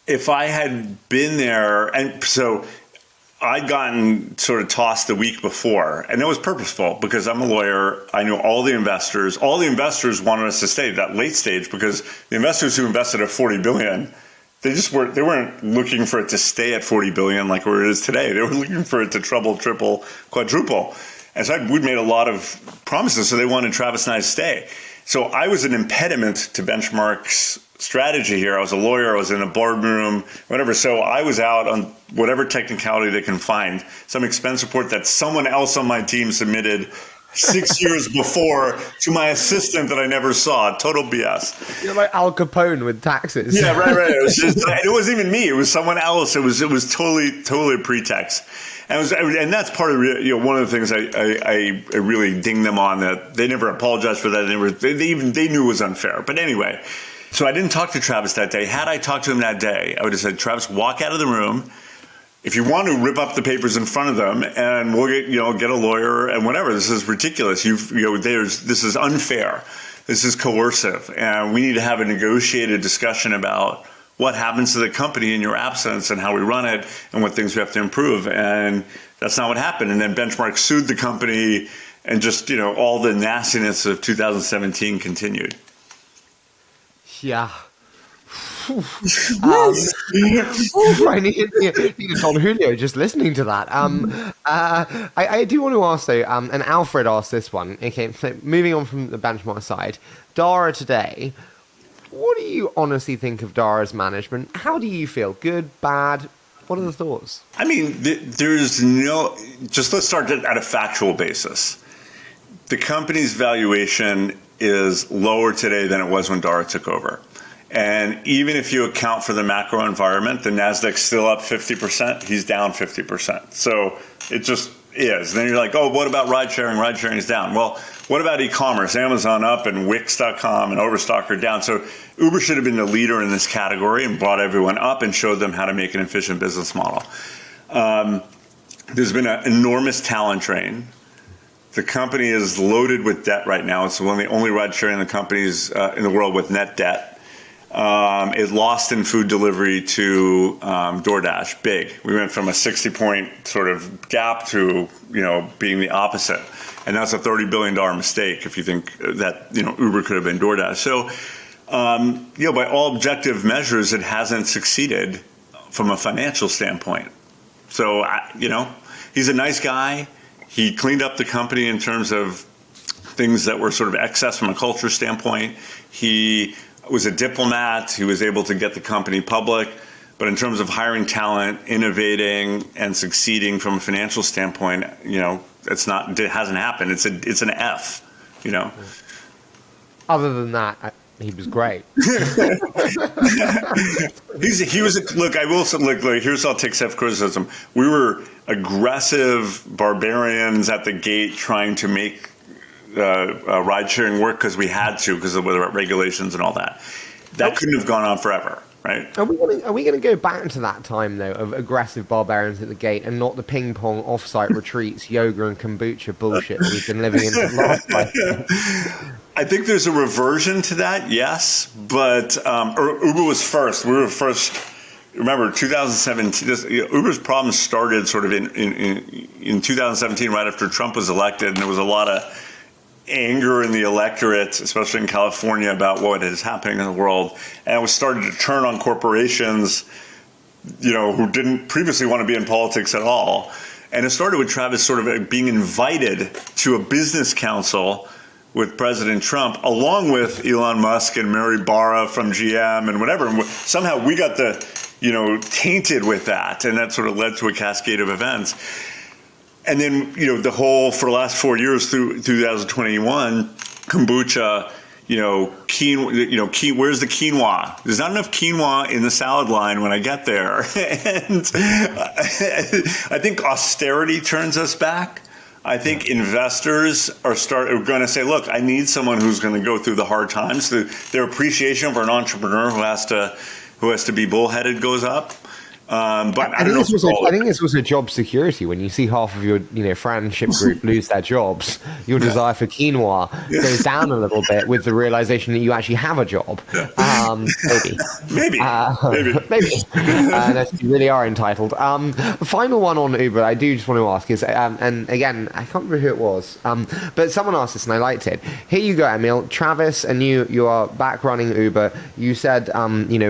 If I had been there, and so I'd gotten sort of tossed the week before, and it was purposeful because I'm a lawyer. I knew all the investors. All the investors wanted us to stay at that late stage because the investors who invested at 40 billion, they weren't looking for it to stay at 40 billion like where it is today. They were looking for it to treble, triple, quadruple. And so we'd made a lot of promises, so they wanted Travis and I to stay. So I was an impediment to Benchmark's strategy here. I was a lawyer. I was in a boardroom, whatever. So I was out on whatever technicality they can find, some expense report that someone else on my team submitted 6 years before to my assistant that I never saw. Total BS. You're like Al Capone with taxes. Yeah, right. It wasn't even me. It was someone else. It was totally a pretext. And that's part of one of the things I really ding them on, that they never apologized for that. They knew it was unfair. But anyway, so I didn't talk to Travis that day. Had I talked to him that day, I would have said, Travis, walk out of the room. If you want to, rip up the papers in front of them, and we'll get a lawyer and whatever. This is ridiculous. This is unfair. This is coercive, and we need to have a negotiated discussion about what happens to the company in your absence and how we run it and what things we have to improve. And that's not what happened. And then Benchmark sued the company, and just all the nastiness of 2017 continued. Yeah. I needed Don Julio just listening to that. I do want to ask though, and Alfred asked this one. Okay, so moving on from the Benchmark side, Dara today. What do you honestly think of Dara's management? How do you feel? Good, bad? What are the thoughts? I mean, there's no. Just let's start at a factual basis. The company's valuation is lower today than it was when Dara took over. And even if you account for the macro environment, the Nasdaq's still up 50%. He's down 50%. So it just is. Then you're like, oh, what about ride sharing? Ride sharing is down. Well, what about e-commerce? Amazon up and Wix.com and Overstock are down. So Uber should have been the leader in this category and brought everyone up and showed them how to make an efficient business model. There's been an enormous talent drain. The company is loaded with debt right now. It's one of the only ride sharing companies in the world with net debt. It lost in food delivery to DoorDash, big. We went from a 60-point sort of gap to being the opposite, and that's a $30 billion mistake if you think that Uber could have been DoorDash. So by all objective measures, it hasn't succeeded from a financial standpoint. So he's a nice guy. He cleaned up the company in terms of things that were sort of excess from a culture standpoint. He was a diplomat. He was able to get the company public. But in terms of hiring talent, innovating, and succeeding from a financial standpoint, it hasn't happened. It's an F, Other than that, he was great. Look, I will say, look, here's how I'll take self-criticism. We were aggressive barbarians at the gate trying to make ride sharing work because we had to, because of the regulations and all that. That couldn't have gone on forever, right? Are we going to go back to that time though of aggressive barbarians at the gate and not the ping pong offsite retreats, yoga and kombucha bullshit that we've been living in for the last 5 years? I think there's a reversion to that, yes, but Uber was first. We were first. Remember, 2017. Uber's problem started sort of in 2017, right after Trump was elected, and there was a lot of anger in the electorate, especially in California, about what is happening in the world, and it was starting to turn on corporations, who didn't previously want to be in politics at all. And it started with Travis sort of being invited to a business council with President Trump, along with Elon Musk and Mary Barra from GM and whatever. And somehow we got tainted with that, and that sort of led to a cascade of events. And then, the whole, for the last 4 years through 2021, kombucha, where's the quinoa? There's not enough quinoa in the salad line when I get there. And I think austerity turns us back. I think investors are going to say, look, I need someone who's going to go through the hard times. Their appreciation for an entrepreneur who has to be bullheaded goes up. But I think this was a job security. When you see half of your friendship group lose their jobs, your desire for quinoa goes down a little bit with the realization that you actually have a job. Maybe. Unless you really are entitled. Final one on Uber, I do just want to ask is, and again, I can't remember who it was, but someone asked this and I liked it. Here you go, Emil. Travis and you are back running Uber. You said,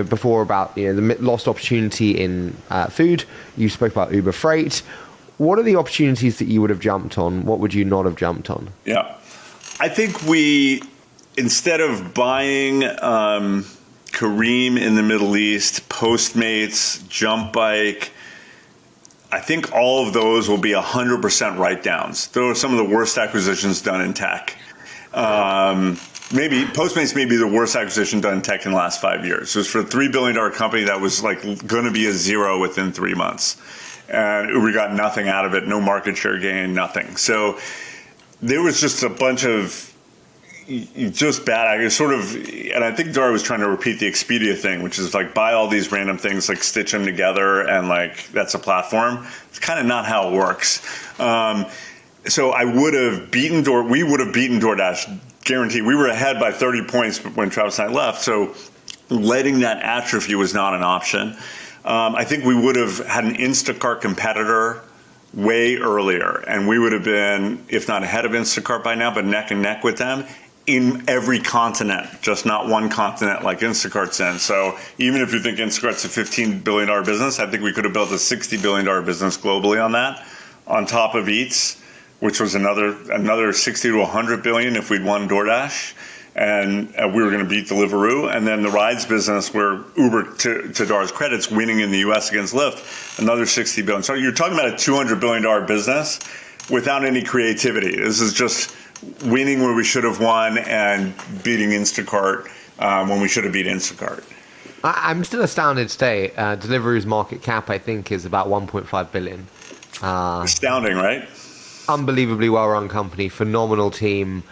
before about the lost opportunity in food. You spoke about Uber Freight. What are the opportunities that you would have jumped on? What would you not have jumped on? Yeah. I think instead of buying Kareem in the Middle East, Postmates, Jump Bike, I think all of those will be 100% write-downs. Those are some of the worst acquisitions done in tech. Maybe Postmates may be the worst acquisition done in tech in the last 5 years. It was for a $3 billion company that was like going to be a zero within 3 months. And we got nothing out of it, no market share gain, nothing. So there was just a bunch of just bad, sort of, and I think Dara was trying to repeat the Expedia thing, which is like buy all these random things, like stitch them together, and like that's a platform. It's kind of not how it works. So I would have beaten we would have beaten DoorDash, guaranteed. We were ahead by 30 points when Travis and I left. So letting that atrophy was not an option. I think we would have had an Instacart competitor way earlier, and we would have been, if not ahead of Instacart by now, but neck and neck with them in every continent, just not one continent like Instacart's in. So even if you think Instacart's a $15 billion business, I think we could have built a $60 billion business globally on that, on top of Eats, which was another 60 to 100 billion if we'd won DoorDash. And we were going to beat Deliveroo. And then the rides business, where Uber, to Dara's credit, is winning in the U.S. against Lyft, another 60 billion. So you're talking about a $200 billion business without any creativity. This is just winning where we should have won and beating Instacart when we should have beat Instacart. I'm still astounded today. Deliveroo's market cap, I think, is about 1.5 billion. Astounding, right? Unbelievably well-run company, phenomenal team.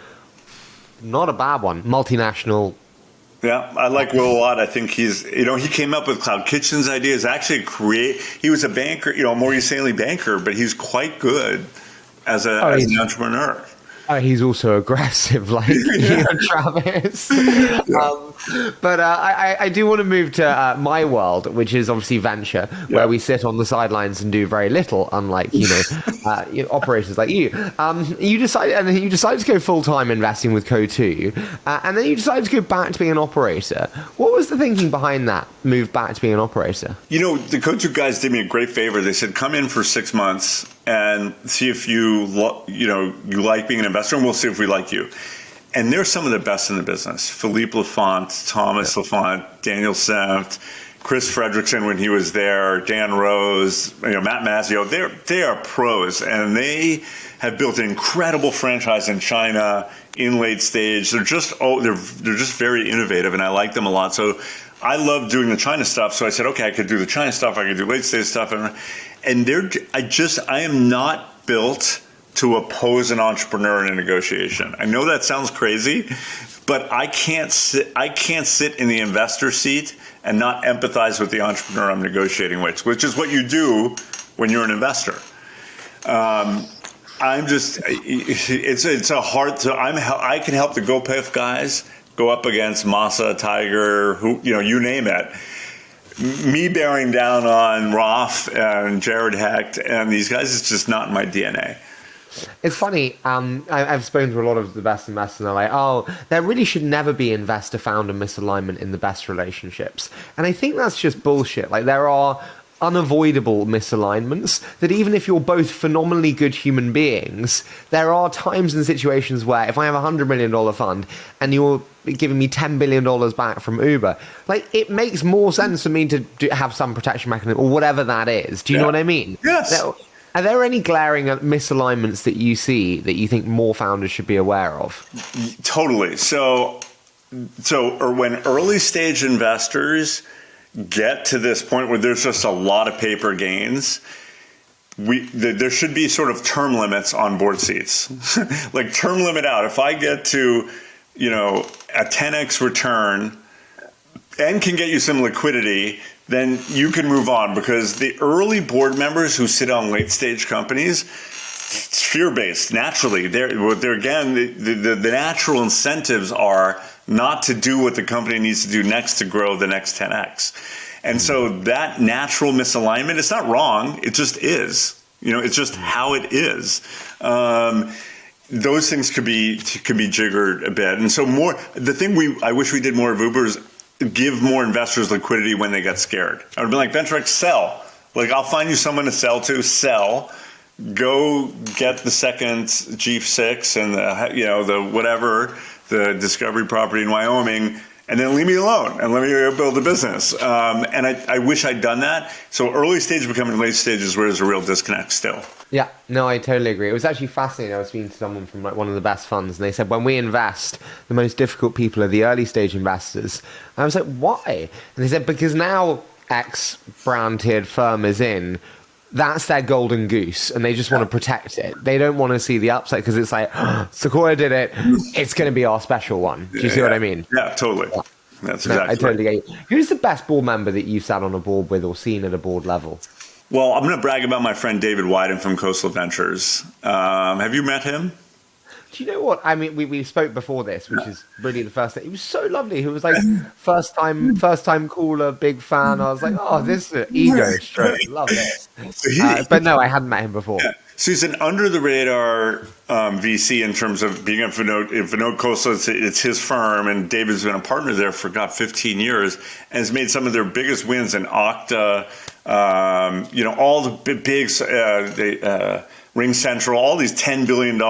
Not a bad one. Multinational. Yeah, I like Will a lot. I think he came up with Cloud Kitchen's ideas. Actually, he was a banker, Morgan Stanley banker, but he's quite good as an entrepreneur. He's also aggressive, like Travis. But I do want to move to my world, which is obviously venture, where we sit on the sidelines and do very little, unlike operators like you. You decided to go full time investing with Co2, and then you decided to go back to being an operator. What was the thinking behind that move back to being an operator? The Co2 guys did me a great favor. They said, come in for 6 months and see if you like being an investor, and we'll see if we like you. And they're some of the best in the business. Philippe Lafont, Thomas Lafont, Daniel Senft, Chris Fredrickson when he was there, Dan Rose, Matt Mazzio. They are pros, and they have built an incredible franchise in China in late stage. They're just very innovative, and I like them a lot. So I love doing the China stuff. So I said, okay, I could do the China stuff, I could do late stage stuff, and I am not built to oppose an entrepreneur in a negotiation. I know that sounds crazy, but I can't sit in the investor seat and not empathize with the entrepreneur I'm negotiating with, which is what you do when you're an investor. It's a hard. So I can help the GoPay guys go up against Masa, Tiger, you name it. Me bearing down on Roth and Jared Hecht and these guys is just not in my DNA. It's funny, I've spoken to a lot of the best investors, and they're like, there really should never be investor-founder misalignment in the best relationships. And I think that's just bullshit. Like, there are unavoidable misalignments that even if you're both phenomenally good human beings, there are times and situations where if I have a $100 million fund and you're giving me $10 billion back from Uber, like, it makes more sense for me to have some protection mechanism or whatever that is. Do you know what I mean? Yes. Are there any glaring misalignments that you see that you think more founders should be aware of? Totally. So when early stage investors get to this point where there's just a lot of paper gains, there should be sort of term limits on board seats. Like, term limit out. If I get to, a 10x return and can get you some liquidity, then you can move on, because the early board members who sit on late stage companies, it's fear-based. Naturally, the natural incentives are not to do what the company needs to do next to grow the next 10x. And so that natural misalignment, it's not wrong, it just is. It's just how it is. Those things could be jiggered a bit. And so the thing I wish we did more of Uber is give more investors liquidity when they get scared. I would be like, VentureX, sell. Like, I'll find you someone to sell to, sell. Go get the second G6 and the Discovery property in Wyoming and then leave me alone and let me build a business. And I wish I'd done that. So early stage becoming late stage is where there's a real disconnect still. Yeah, no, I totally agree. It was actually fascinating. I was speaking to someone from like one of the best funds, and they said when we invest, the most difficult people are the early stage investors. And I was like, why? And they said because now X brand tiered firm is in. That's their golden goose, and they just want to protect it. They don't want to see the upside because it's like, Sequoia did it. It's going to be our special one. Do you see what I mean? Yeah, totally. Yeah. That's No, exactly I totally right. get you. Who's the best board member that you've sat on a board with or seen at a board level? Well, I'm going to brag about my friend David Wyden from Coastal Ventures. Have you met him? Do you know what? I mean, we spoke before this, which is really the first thing. He was so lovely. He was like, first time caller, big fan. I was like, oh, this is an ego stroke. Love this. But no, I hadn't met him before. Yeah. So he's an under-the-radar VC in terms of being at Vinod Coastal. It's his firm, and David's been a partner there for, 15 years, and has made some of their biggest wins in Okta, all the big Ring Central, all these $10 billion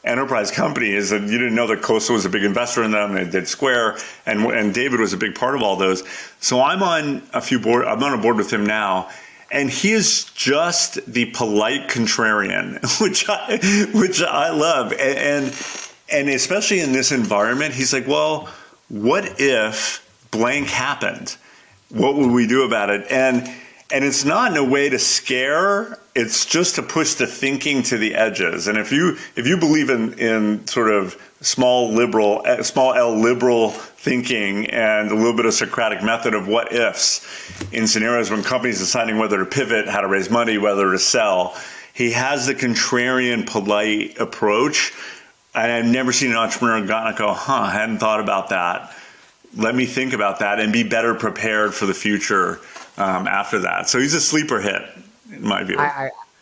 enterprise companies, and you didn't know that Coastal was a big investor in them. They did Square, and David was a big part of all those. So I'm on a board with him now, and he is just the polite contrarian, which I love, and especially in this environment, he's like, well, what if blank happened? What would we do about it? And it's not in a way to scare. It's just to push the thinking to the edges. And if you believe in sort of small L liberal thinking and a little bit of Socratic method of what ifs in scenarios when companies deciding whether to pivot, how to raise money, whether to sell, he has the contrarian, polite approach. And I've never seen an entrepreneur go, I hadn't thought about that. Let me think about that and be better prepared for the future after that. So he's a sleeper hit, in my view.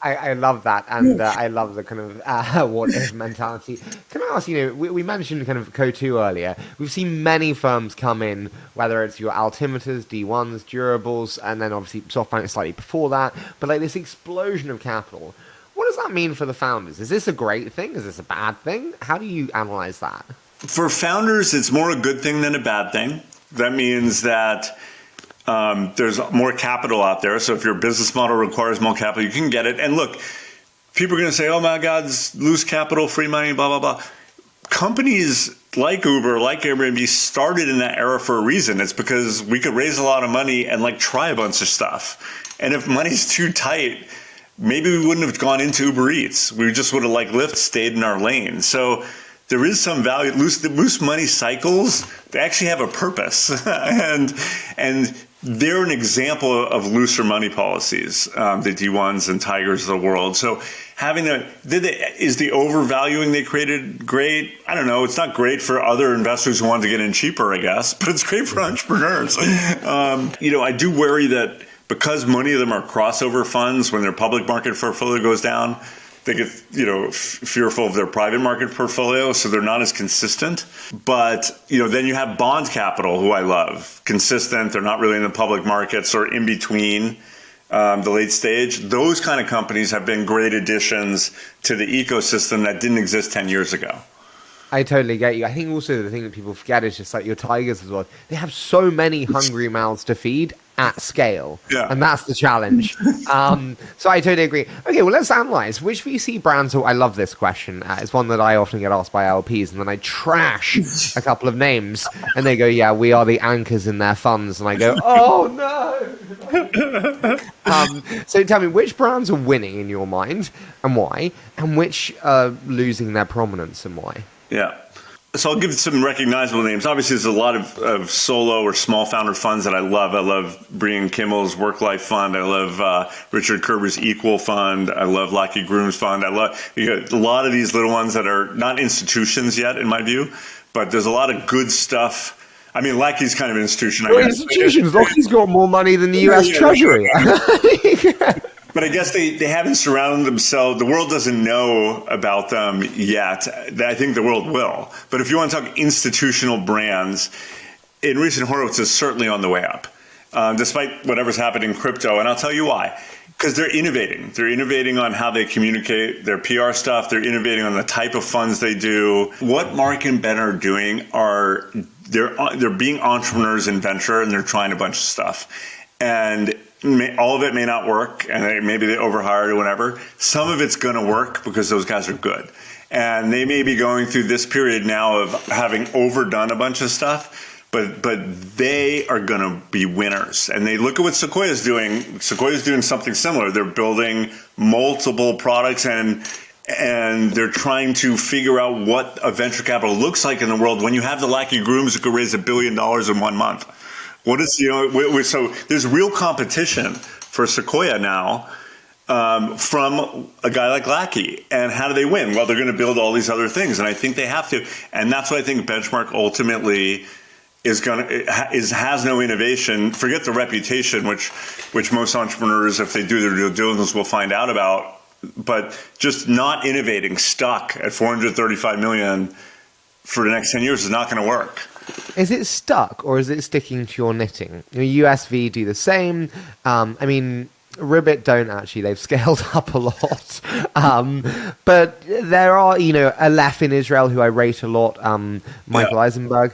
I love that, and I love the kind of what if mentality. Can I ask, we mentioned kind of Co2 earlier. We've seen many firms come in, whether it's your altimeters, D1s, durables, and then obviously SoftBank slightly before that, but like this explosion of capital. What does that mean for the founders? Is this a great thing? Is this a bad thing? How do you analyze that? For founders, it's more a good thing than a bad thing. That means that there's more capital out there. So if your business model requires more capital, you can get it. And look, people are going to say, oh my God, loose capital, free money, blah, blah, blah. Companies like Uber, like Airbnb started in that era for a reason. It's because we could raise a lot of money and try a bunch of stuff. And if money's too tight, maybe we wouldn't have gone into Uber Eats. We just would have Lyft stayed in our lane. So there is some value. Loose money cycles, they actually have a purpose. and they're an example of looser money policies, the D1s and Tigers of the world. So having is the overvaluing they created great? I don't know. It's not great for other investors who wanted to get in cheaper, I guess, but it's great for entrepreneurs. I do worry that because many of them are crossover funds, when their public market portfolio goes down, they get, fearful of their private market portfolio, so they're not as consistent. But, then you have bond capital, who I love. Consistent, they're not really in the public markets or in between the late stage. Those kind of companies have been great additions to the ecosystem that didn't exist 10 years ago. I totally get you. I think also the thing that people forget is just like your Tigers as well. They have so many hungry mouths to feed at scale. Yeah. And that's the challenge. So I totally agree. Okay, well, let's analyze which VC brands. I love this question. It's one that I often get asked by LPs, and then I trash a couple of names, and they go, yeah, we are the anchors in their funds. And I go, oh, no. So tell me, which brands are winning in your mind and why, and which are losing their prominence and why? Yeah. So I'll give some recognizable names. Obviously, there's a lot of solo or small founder funds that I love. I love Brian Kimmel's Work Life Fund. I love Richard Kerber's Equal Fund. I love Lackey Groom's Fund. I love a lot of these little ones that are not institutions yet, in my view, but there's a lot of good stuff. I mean, Lackey's kind of an institution. Well, institutions. Lackey's got more money than the U.S. Treasury. But I guess they haven't surrounded themselves. The world doesn't know about them yet. I think the world will. But if you want to talk institutional brands, Andreessen Horowitz is certainly on the way up, despite whatever's happened in crypto. And I'll tell you why. Because they're innovating. They're innovating on how they communicate their PR stuff. They're innovating on the type of funds they do. What Mark and Ben are doing are they're being entrepreneurs in venture, and they're trying a bunch of stuff, and all of it may not work, and maybe they overhired or whatever. Some of it's going to work because those guys are good, and they may be going through this period now of having overdone a bunch of stuff. But they are going to be winners. And they look at what Sequoia is doing. Sequoia is doing something similar. They're building multiple products, and they're trying to figure out what a venture capital looks like in the world when you have the lackey grooms who could raise $1 billion in 1 month. What is, so there's real competition for Sequoia now from a guy like Lackey. And how do they win? Well, they're going to build all these other things. And I think they have to. And that's what I think Benchmark ultimately has no innovation. Forget the reputation, which most entrepreneurs, if they do their due diligence, will find out about. But just not innovating, stuck at 435 million for the next 10 years is not going to work. Is it stuck, or is it sticking to your knitting? USV do the same. I mean, Ribbit don't actually. They've scaled up a lot. But there are, Aleph in Israel, who I rate a lot, Michael Eisenberg.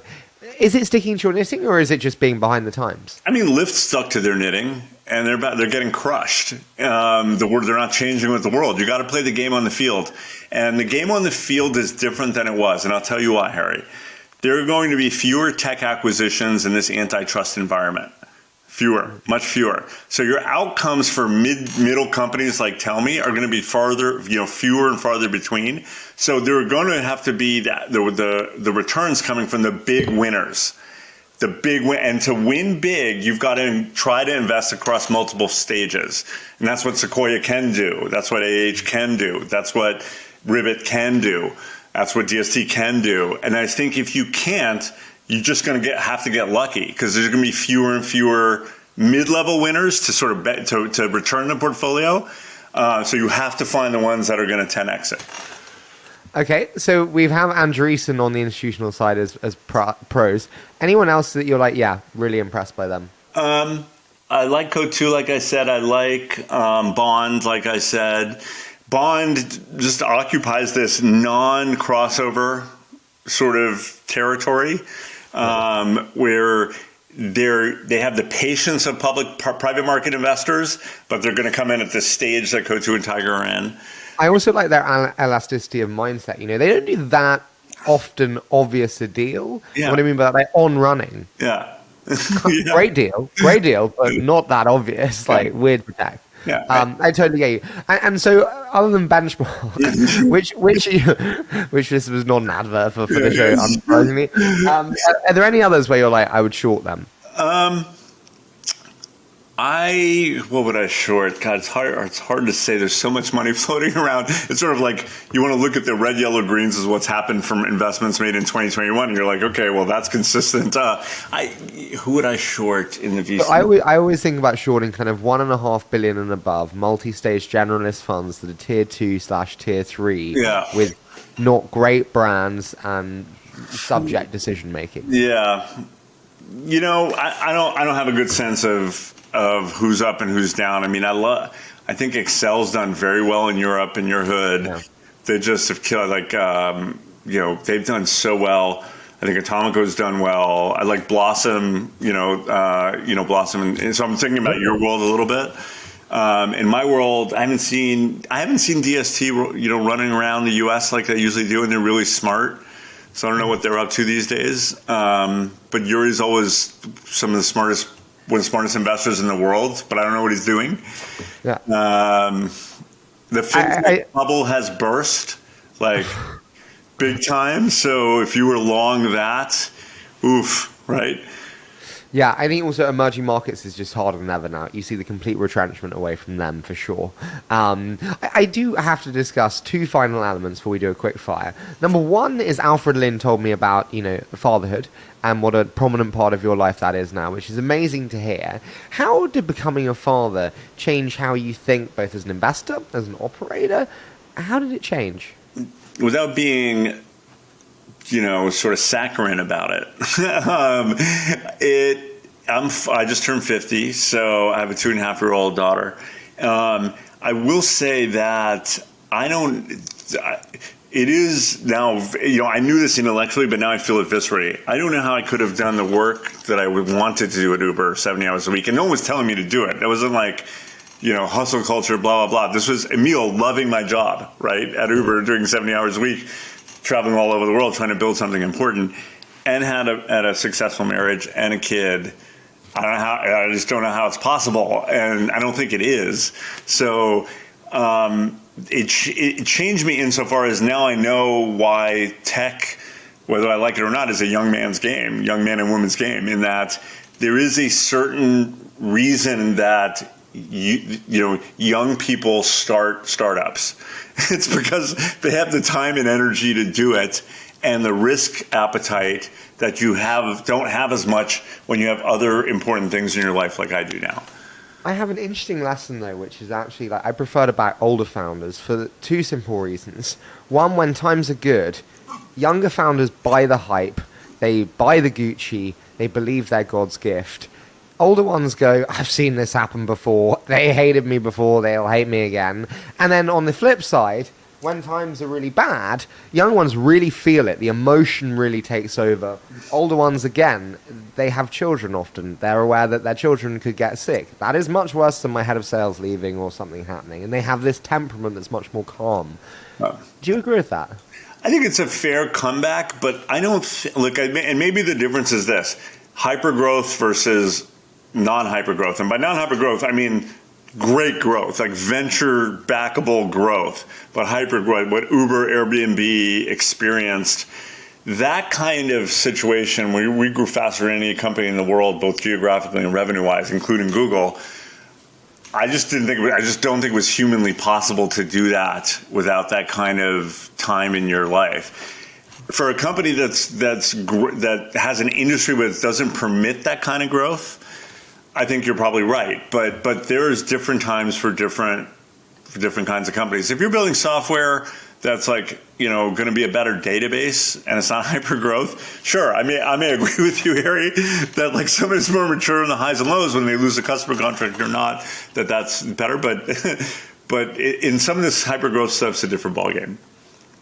Is it sticking to your knitting, or is it just being behind the times? I mean, Lyft stuck to their knitting, and they're getting crushed. They're not changing with the world. You got to play the game on the field, and the game on the field is different than it was. And I'll tell you why, Harry. There are going to be fewer tech acquisitions in this antitrust environment. Fewer, much fewer. So your outcomes for middle companies like Tellme are going to be fewer and farther between. So there are going to have to be the returns coming from the big winners. And to win big, you've got to try to invest across multiple stages. And that's what Sequoia can do. That's what AH can do. That's what Ribbit can do. That's what DST can do. And I think if you can't, you're just going to have to get lucky, because there's going to be fewer and fewer mid-level winners to sort of to return the portfolio. So you have to find the ones that are going to 10x it. Okay, so we've had Andreessen on the institutional side as pros. Anyone else that you're like, really impressed by them? I like Coatue, like I said. I like Bond, like I said. Bond just occupies this non-crossover sort of territory where they have the patience of private market investors, but they're going to come in at this stage that Coatue and Tiger are in. I also like their elasticity of mindset. They don't do that often obvious a deal. Yeah. What I mean by that, like on running. Yeah. Great deal, but not that obvious. Like weird to tech. Yeah, I totally get you. And so, other than Benchmark, which this was not an advert for the show, unsurprisingly, are there any others where you're like, I would short them? What would I short? God, it's hard to say. There's so much money floating around. It's sort of like you want to look at the red, yellow, greens as what's happened from investments made in 2021. And you're like, okay, well, that's consistent. Who would I short in the VC? So I always think about shorting kind of $1.5 billion and above multi-stage generalist funds that are tier 2/tier 3 with not great brands and subject decision making. Yeah. I don't have a good sense of who's up and who's down. I mean, I think Excel's done very well in Europe, in your hood. Yeah. They just have killed, they've done so well. I think Atomico's done well. I like Blossom, Blossom. And so I'm thinking about your world a little bit. In my world, I haven't seen DST, running around the US like they usually do, and they're really smart. So I don't know what they're up to these days. But Yuri's always one of the smartest investors in the world, but I don't know what he's doing. Yeah. The fintech bubble has burst, big time. So if you were long that, right? Yeah, I think also emerging markets is just harder than ever now. You see the complete retrenchment away from them for sure. I do have to discuss two final elements before we do a quick fire. Number one is Alfred Lin told me about, fatherhood and what a prominent part of your life that is now, which is amazing to hear. How did becoming a father change how you think, both as an investor, as an operator? How did it change? Without being sort of saccharine about it. I just turned 50, so I have a 2.5-year-old daughter. I will say that it is now, I knew this intellectually, but now I feel it viscerally. I don't know how I could have done the work that I wanted to do at Uber 70 hours a week. And no one was telling me to do it. It wasn't like, hustle culture, blah, blah, blah. This was Emil loving my job, right, at Uber doing 70 hours a week, traveling all over the world, trying to build something important, and had a successful marriage and a kid. I just don't know how it's possible. And I don't think it is. So, it changed me insofar as now I know why tech, whether I like it or not, is a young man's game, young man and woman's game, in that there is a certain reason that young people start startups. It's because they have the time and energy to do it, and the risk appetite that you don't have as much when you have other important things in your life like I do now. I have an interesting lesson, though, which is actually, I prefer to back older founders for two simple reasons. One, when times are good, younger founders buy the hype, they buy the Gucci, they believe they're God's gift. Older ones go, I've seen this happen before, they hated me before, they'll hate me again. And then on the flip side, when times are really bad, young ones really feel it. The emotion really takes over. Older ones, again, they have children often. They're aware that their children could get sick. That is much worse than my head of sales leaving or something happening. And they have this temperament that's much more calm. Do you agree with that? I think it's a fair comeback, but I don't and maybe the difference is this: hypergrowth versus non-hypergrowth. And by non-hypergrowth, I mean great growth, like venture backable growth, but hypergrowth, what Uber, Airbnb experienced, that kind of situation where we grew faster than any company in the world, both geographically and revenue-wise, including Google. I just don't think it was humanly possible to do that without that kind of time in your life. For a company that has an industry that doesn't permit that kind of growth, I think you're probably right, but there's different times for different kinds of companies. If you're building software that's going to be a better database and it's not hyper growth, sure. I may agree with you, Harry, that someone is more mature in the highs and lows when they lose a customer contract or not. That's better, but in some of this hyper growth stuff, it's a different ballgame.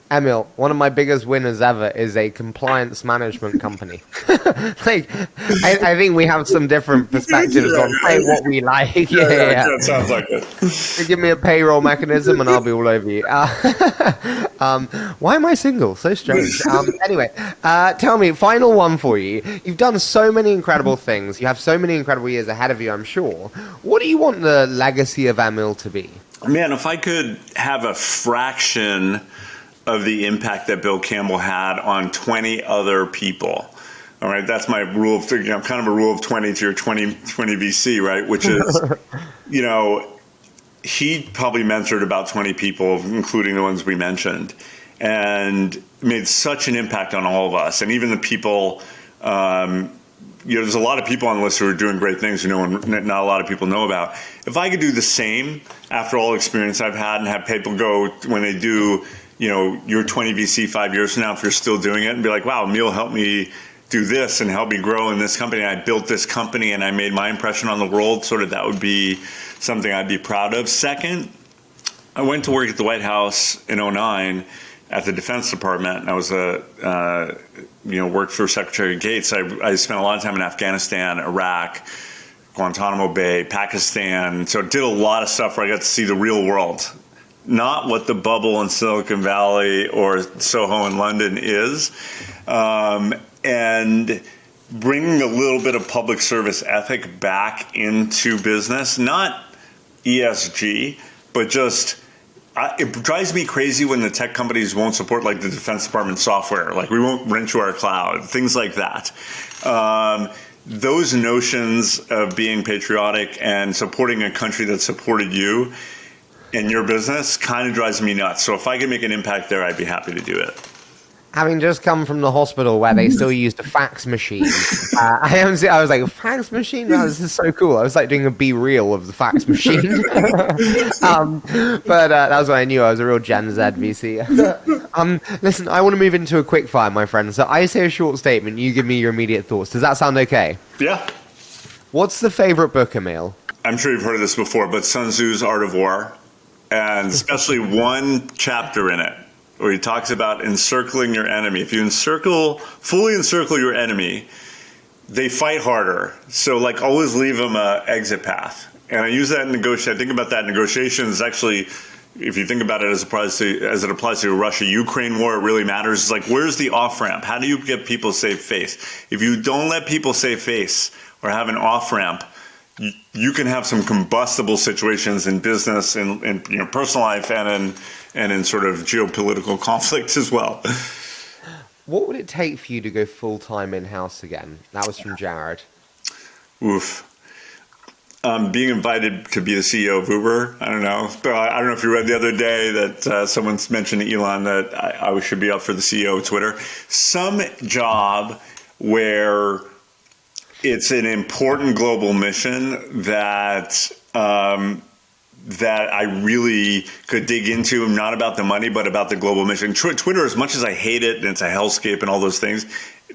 Emil, one of my biggest winners ever is a compliance management company. I think we have some different perspectives on what we like. Yeah. That sounds like it. You give me a payroll mechanism and I'll be all over you. Why am I single? So strange. Anyway, tell me, final one for you. You've done so many incredible things. You have so many incredible years ahead of you, I'm sure. What do you want the legacy of Emil to be? Man, if I could have a fraction of the impact that Bill Campbell had on 20 other people. All right, that's my rule of, kind of a rule of 20 to your 20 VC, right? Which is, he probably mentored about 20 people, including the ones we mentioned, and made such an impact on all of us. And even the people, there's a lot of people on the list who are doing great things not a lot of people know about. If I could do the same after all the experience I've had and have people go when they do, your 20 VC 5 years from now, if you're still doing it, and be like, wow, Emil helped me do this and help me grow in this company. And I built this company and I made my impression on the world. Sort of that would be something I'd be proud of. Second, I went to work at the White House in 2009 at the Defense Department. And I was worked for Secretary Gates. I spent a lot of time in Afghanistan, Iraq, Guantanamo Bay, Pakistan. So I did a lot of stuff where I got to see the real world. Not what the bubble in Silicon Valley or Soho in London is, and bringing a little bit of public service ethic back into business, not ESG, but just, it drives me crazy when the tech companies won't support the Defense Department software, we won't rent to our cloud, things like that. Those notions of being patriotic and supporting a country that supported you in your business kind of drives me nuts. So if I could make an impact there, I'd be happy to do it. Having just come from the hospital where they still used a fax machine, I was like, a fax machine? No, this is so cool. I was doing a Be Real of the fax machine. But that was when I knew I was a real Gen Z VC. Listen, I want to move into a quick fire, my friend. So I say a short statement, you give me your immediate thoughts. Does that sound okay? Yeah. What's the favorite book, Emil? I'm sure you've heard of this before, but Sun Tzu's Art of War. And especially one chapter in it where he talks about encircling your enemy. If you fully encircle your enemy, they fight harder. So like always leave them an exit path. And I use that in negotiation. I think about that in negotiations. Actually, if you think about it as it applies to a Russia-Ukraine war, it really matters. It's like, where's the off-ramp? How do you get people save face? If you don't let people save face or have an off-ramp, you can have some combustible situations in business and in personal life and in sort of geopolitical conflict as well. What would it take for you to go full-time in-house again? That was from Jared. Oof. Being invited to be the CEO of Uber, I don't know. I don't know if you read the other day that someone's mentioned to Elon that I should be up for the CEO of Twitter. Some job where it's an important global mission that I really could dig into, not about the money, but about the global mission. Twitter, as much as I hate it, and it's a hellscape and all those things,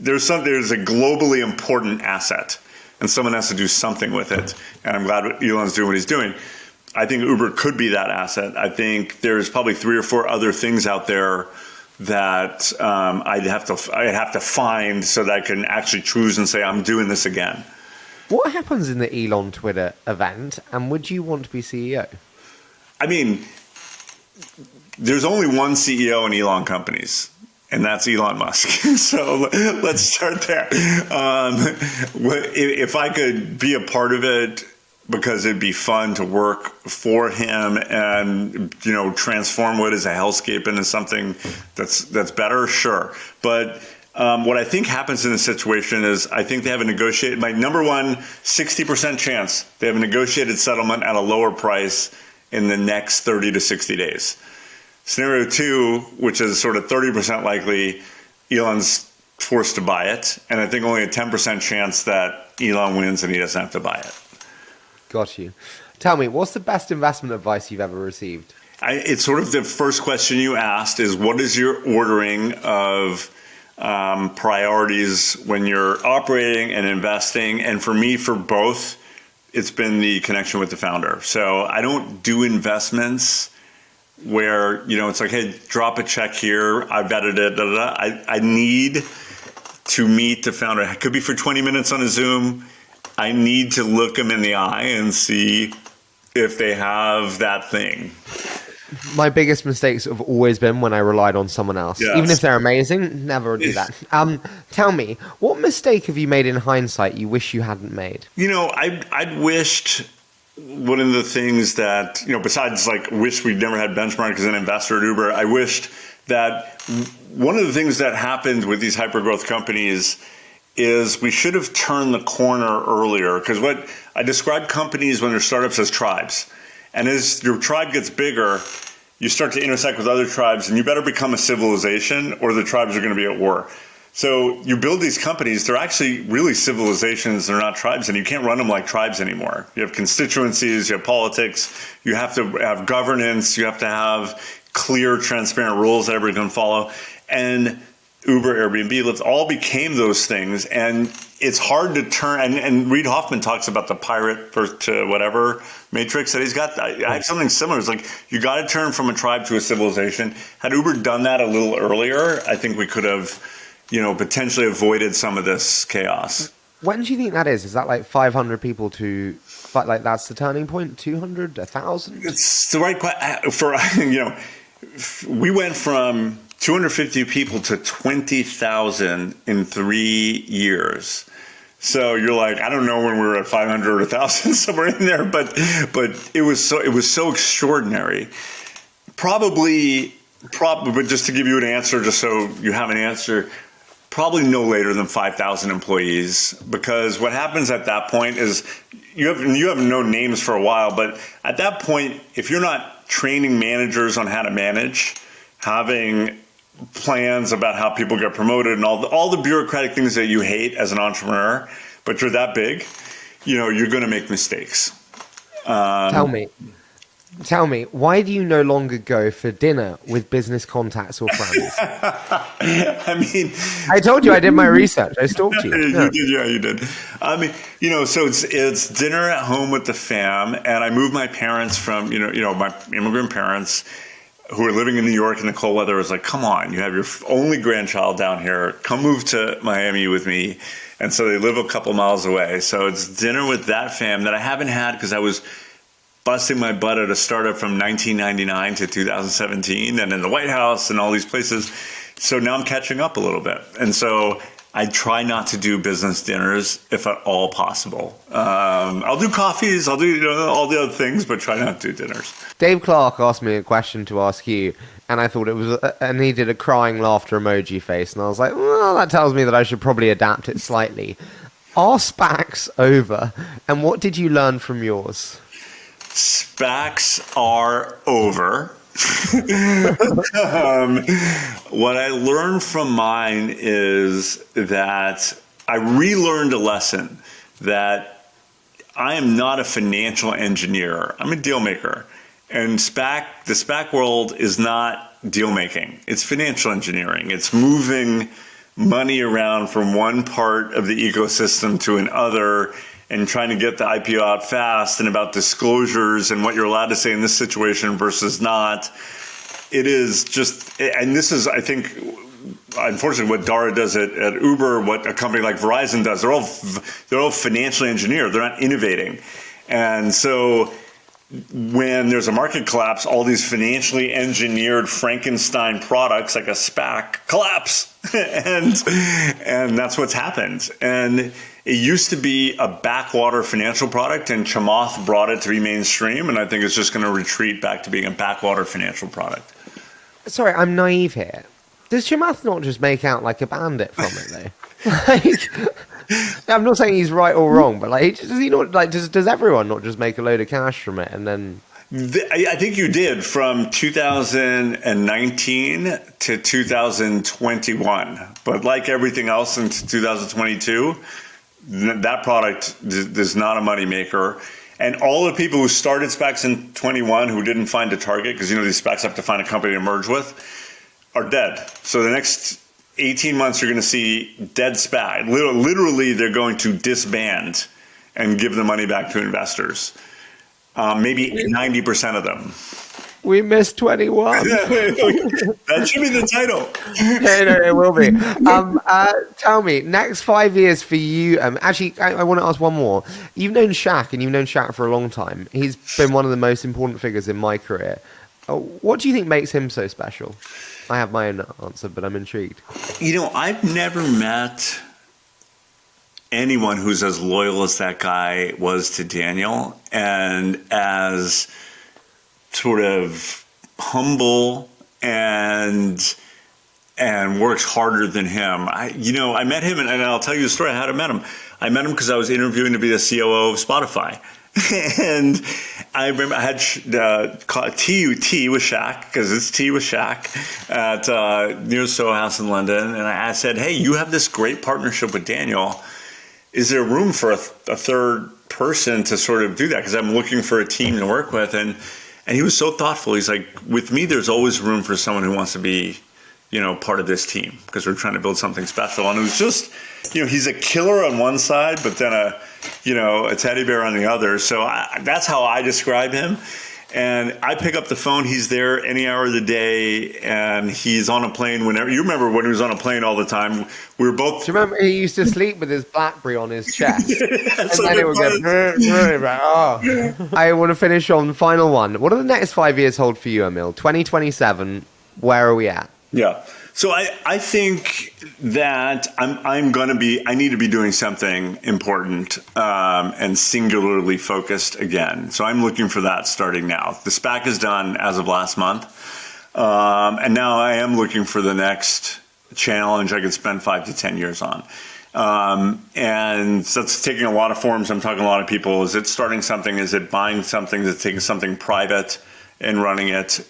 there's a globally important asset, and someone has to do something with it. And I'm glad Elon's doing what he's doing. I think Uber could be that asset. I think there's probably 3 or 4 other things out there that I'd have to find so that I can actually choose and say, I'm doing this again. What happens in the Elon Twitter event, and would you want to be CEO? I mean, there's only one CEO in Elon companies, and that's Elon Musk. So let's start there. If I could be a part of it, because it'd be fun to work for him and, transform what is a hellscape into something that's better, sure. But what I think happens in this situation is I think they have a negotiated, my number one 60% chance, they have a negotiated settlement at a lower price in the next 30 to 60 days. Scenario 2, which is sort of 30% likely, Elon's forced to buy it. And I think only a 10% chance that Elon wins and he doesn't have to buy it. Got you. Tell me, what's the best investment advice you've ever received? It's sort of the first question you asked is, what is your ordering of priorities when you're operating and investing? And for me, for both, it's been the connection with the founder. So I don't do investments where, it's like, hey, drop a check here, I vetted it, da, da, da. I need to meet the founder. It could be for 20 minutes on a Zoom. I need to look them in the eye and see if they have that thing. My biggest mistakes have always been when I relied on someone else. Yes. Even if they're amazing, never do that. Tell me, what mistake have you made in hindsight you wish you hadn't made? I'd wished one of the things that, besides wish we'd never had benchmark as an investor at Uber, I wished that one of the things that happened with these hypergrowth companies is we should have turned the corner earlier. Because what I describe companies when they're startups as tribes. And as your tribe gets bigger, you start to intersect with other tribes, and you better become a civilization or the tribes are going to be at war. So you build these companies, they're actually really civilizations, they're not tribes, and you can't run them like tribes anymore. You have constituencies, you have politics, you have to have governance, you have to have clear, transparent rules that everybody can follow. And Uber, Airbnb, Lyft all became those things, and it's hard to turn. And Reid Hoffman talks about the pirate to whatever matrix that he's got. I have something similar. It's like you got to turn from a tribe to a civilization. Had Uber done that a little earlier, I think we could have, potentially avoided some of this chaos. When do you think that is? Is that 500 people to, that's the turning point? 200, 1,000? It's the right question. We went from 250 people to 20,000 in 3 years. So you're like, I don't know when we were at 500 or 1,000, somewhere in there, but it was so extraordinary. Probably, but just to give you an answer, just so you have an answer, probably no later than 5,000 employees, because what happens at that point is you have known names for a while, but at that point, if you're not training managers on how to manage, having plans about how people get promoted and all the bureaucratic things that you hate as an entrepreneur, but you're that big, you're going to make mistakes. Tell me, why do you no longer go for dinner with business contacts or friends? I told you I did my research. I stalked you. You did. So it's dinner at home with the fam, and I moved my parents from, my immigrant parents. who are living in New York in the cold weather was like, come on, you have your only grandchild down here. Come move to Miami with me. And so they live a couple miles away. So it's dinner with that fam that I haven't had because I was busting my butt at a startup from 1999 to 2017 and in the White House and all these places. So now I'm catching up a little bit. And so I try not to do business dinners if at all possible. I'll do coffees, I'll do all the other things, but try not to do dinners. Dave Clark asked me a question to ask you, and I thought it was, and he did a crying laughter emoji face, and I was like, well, that tells me that I should probably adapt it slightly. Are SPACs over, and what did you learn from yours? SPACs are over. What I learned from mine is that I relearned a lesson that I am not a financial engineer. I'm a deal maker. And the SPAC world is not deal making. It's financial engineering. It's moving money around from one part of the ecosystem to another and trying to get the IPO out fast, and about disclosures and what you're allowed to say in this situation versus not. It is just, and this is, I think, unfortunately, what Dara does at Uber, what a company like Verizon does. They're all financially engineered. They're not innovating. And so when there's a market collapse, all these financially engineered Frankenstein products like a SPAC collapse. and that's what's happened. And it used to be a backwater financial product, and Chamath brought it to be mainstream, and I think it's just going to retreat back to being a backwater financial product. Sorry, I'm naive here. Does Chamath not just make out like a bandit from it, though? Like, I'm not saying he's right or wrong, but like, does he not, like, does everyone not just make a load of cash from it and then? I think you did from 2019 to 2021, but like everything else in 2022, that product is not a moneymaker. And all the people who started SPACs in 21 who didn't find a target, because these SPACs have to find a company to merge with, are dead. So the next 18 months, you're going to see dead SPAC. Literally, they're going to disband and give the money back to investors. Maybe 90% of them. We missed 21. That should be the title. No, it will be. Tell me, next 5 years for you. Actually, I want to ask one more. You've known Shaq, and you've known Shaq for a long time. He's been one of the most important figures in my career. What do you think makes him so special? I have my own answer, but I'm intrigued. I've never met anyone who's as loyal as that guy was to Daniel, and as sort of humble and works harder than him. I met him, and I'll tell you the story. How I met him. I met him because I was interviewing to be the COO of Spotify. And I remember I had tea with Shaq, because it's tea with Shaq at near Soho House in London. And I said, hey, you have this great partnership with Daniel. Is there room for a third person to sort of do that? Because I'm looking for a team to work with. And he was so thoughtful. He's like, with me, there's always room for someone who wants to be, part of this team, because we're trying to build something special. And it was just, he's a killer on one side, but then a teddy bear on the other. So that's how I describe him. And I pick up the phone. He's there any hour of the day, and he's on a plane whenever. You remember when he was on a plane all the time? We were both. Do you remember he used to sleep with his BlackBerry on his chest? And so then it would go. I want to finish on the final one. What do the next 5 years hold for you, Emil? 2027. Where are we at? Yeah. So I think that I need to be doing something important and singularly focused again. So I'm looking for that starting now. The SPAC is done as of last month. And now I am looking for the next challenge I could spend 5 to 10 years on. And that's taking a lot of forms. I'm talking to a lot of people. Is it starting something? Is it buying something? Is it taking something private and running it?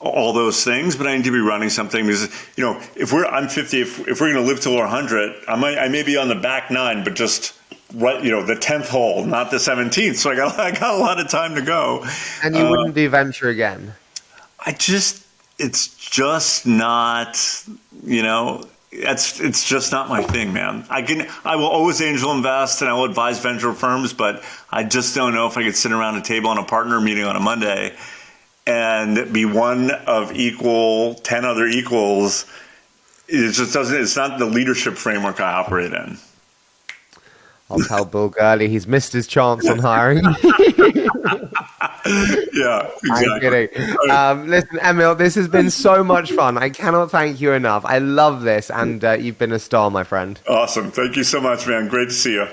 All those things, but I need to be running something because, I'm 50, if we're going to live till we're 100, I may be on the back nine, but just right, the 10th hole, not the 17th. So I got a lot of time to go. And you wouldn't do venture again? It's just not, it's just not my thing, man. I will always angel invest and I will advise venture firms, but I just don't know if I could sit around a table on a partner meeting on a Monday and be one of 10 other equals, it just doesn't, it's not the leadership framework I operate in. I'll tell Bill Gurley he's missed his chance on hiring. Yeah, exactly. I'm kidding. Listen, Emil, this has been so much fun. I cannot thank you enough. I love this, and you've been a star, my friend. Awesome. Thank you so much, man. Great to see you.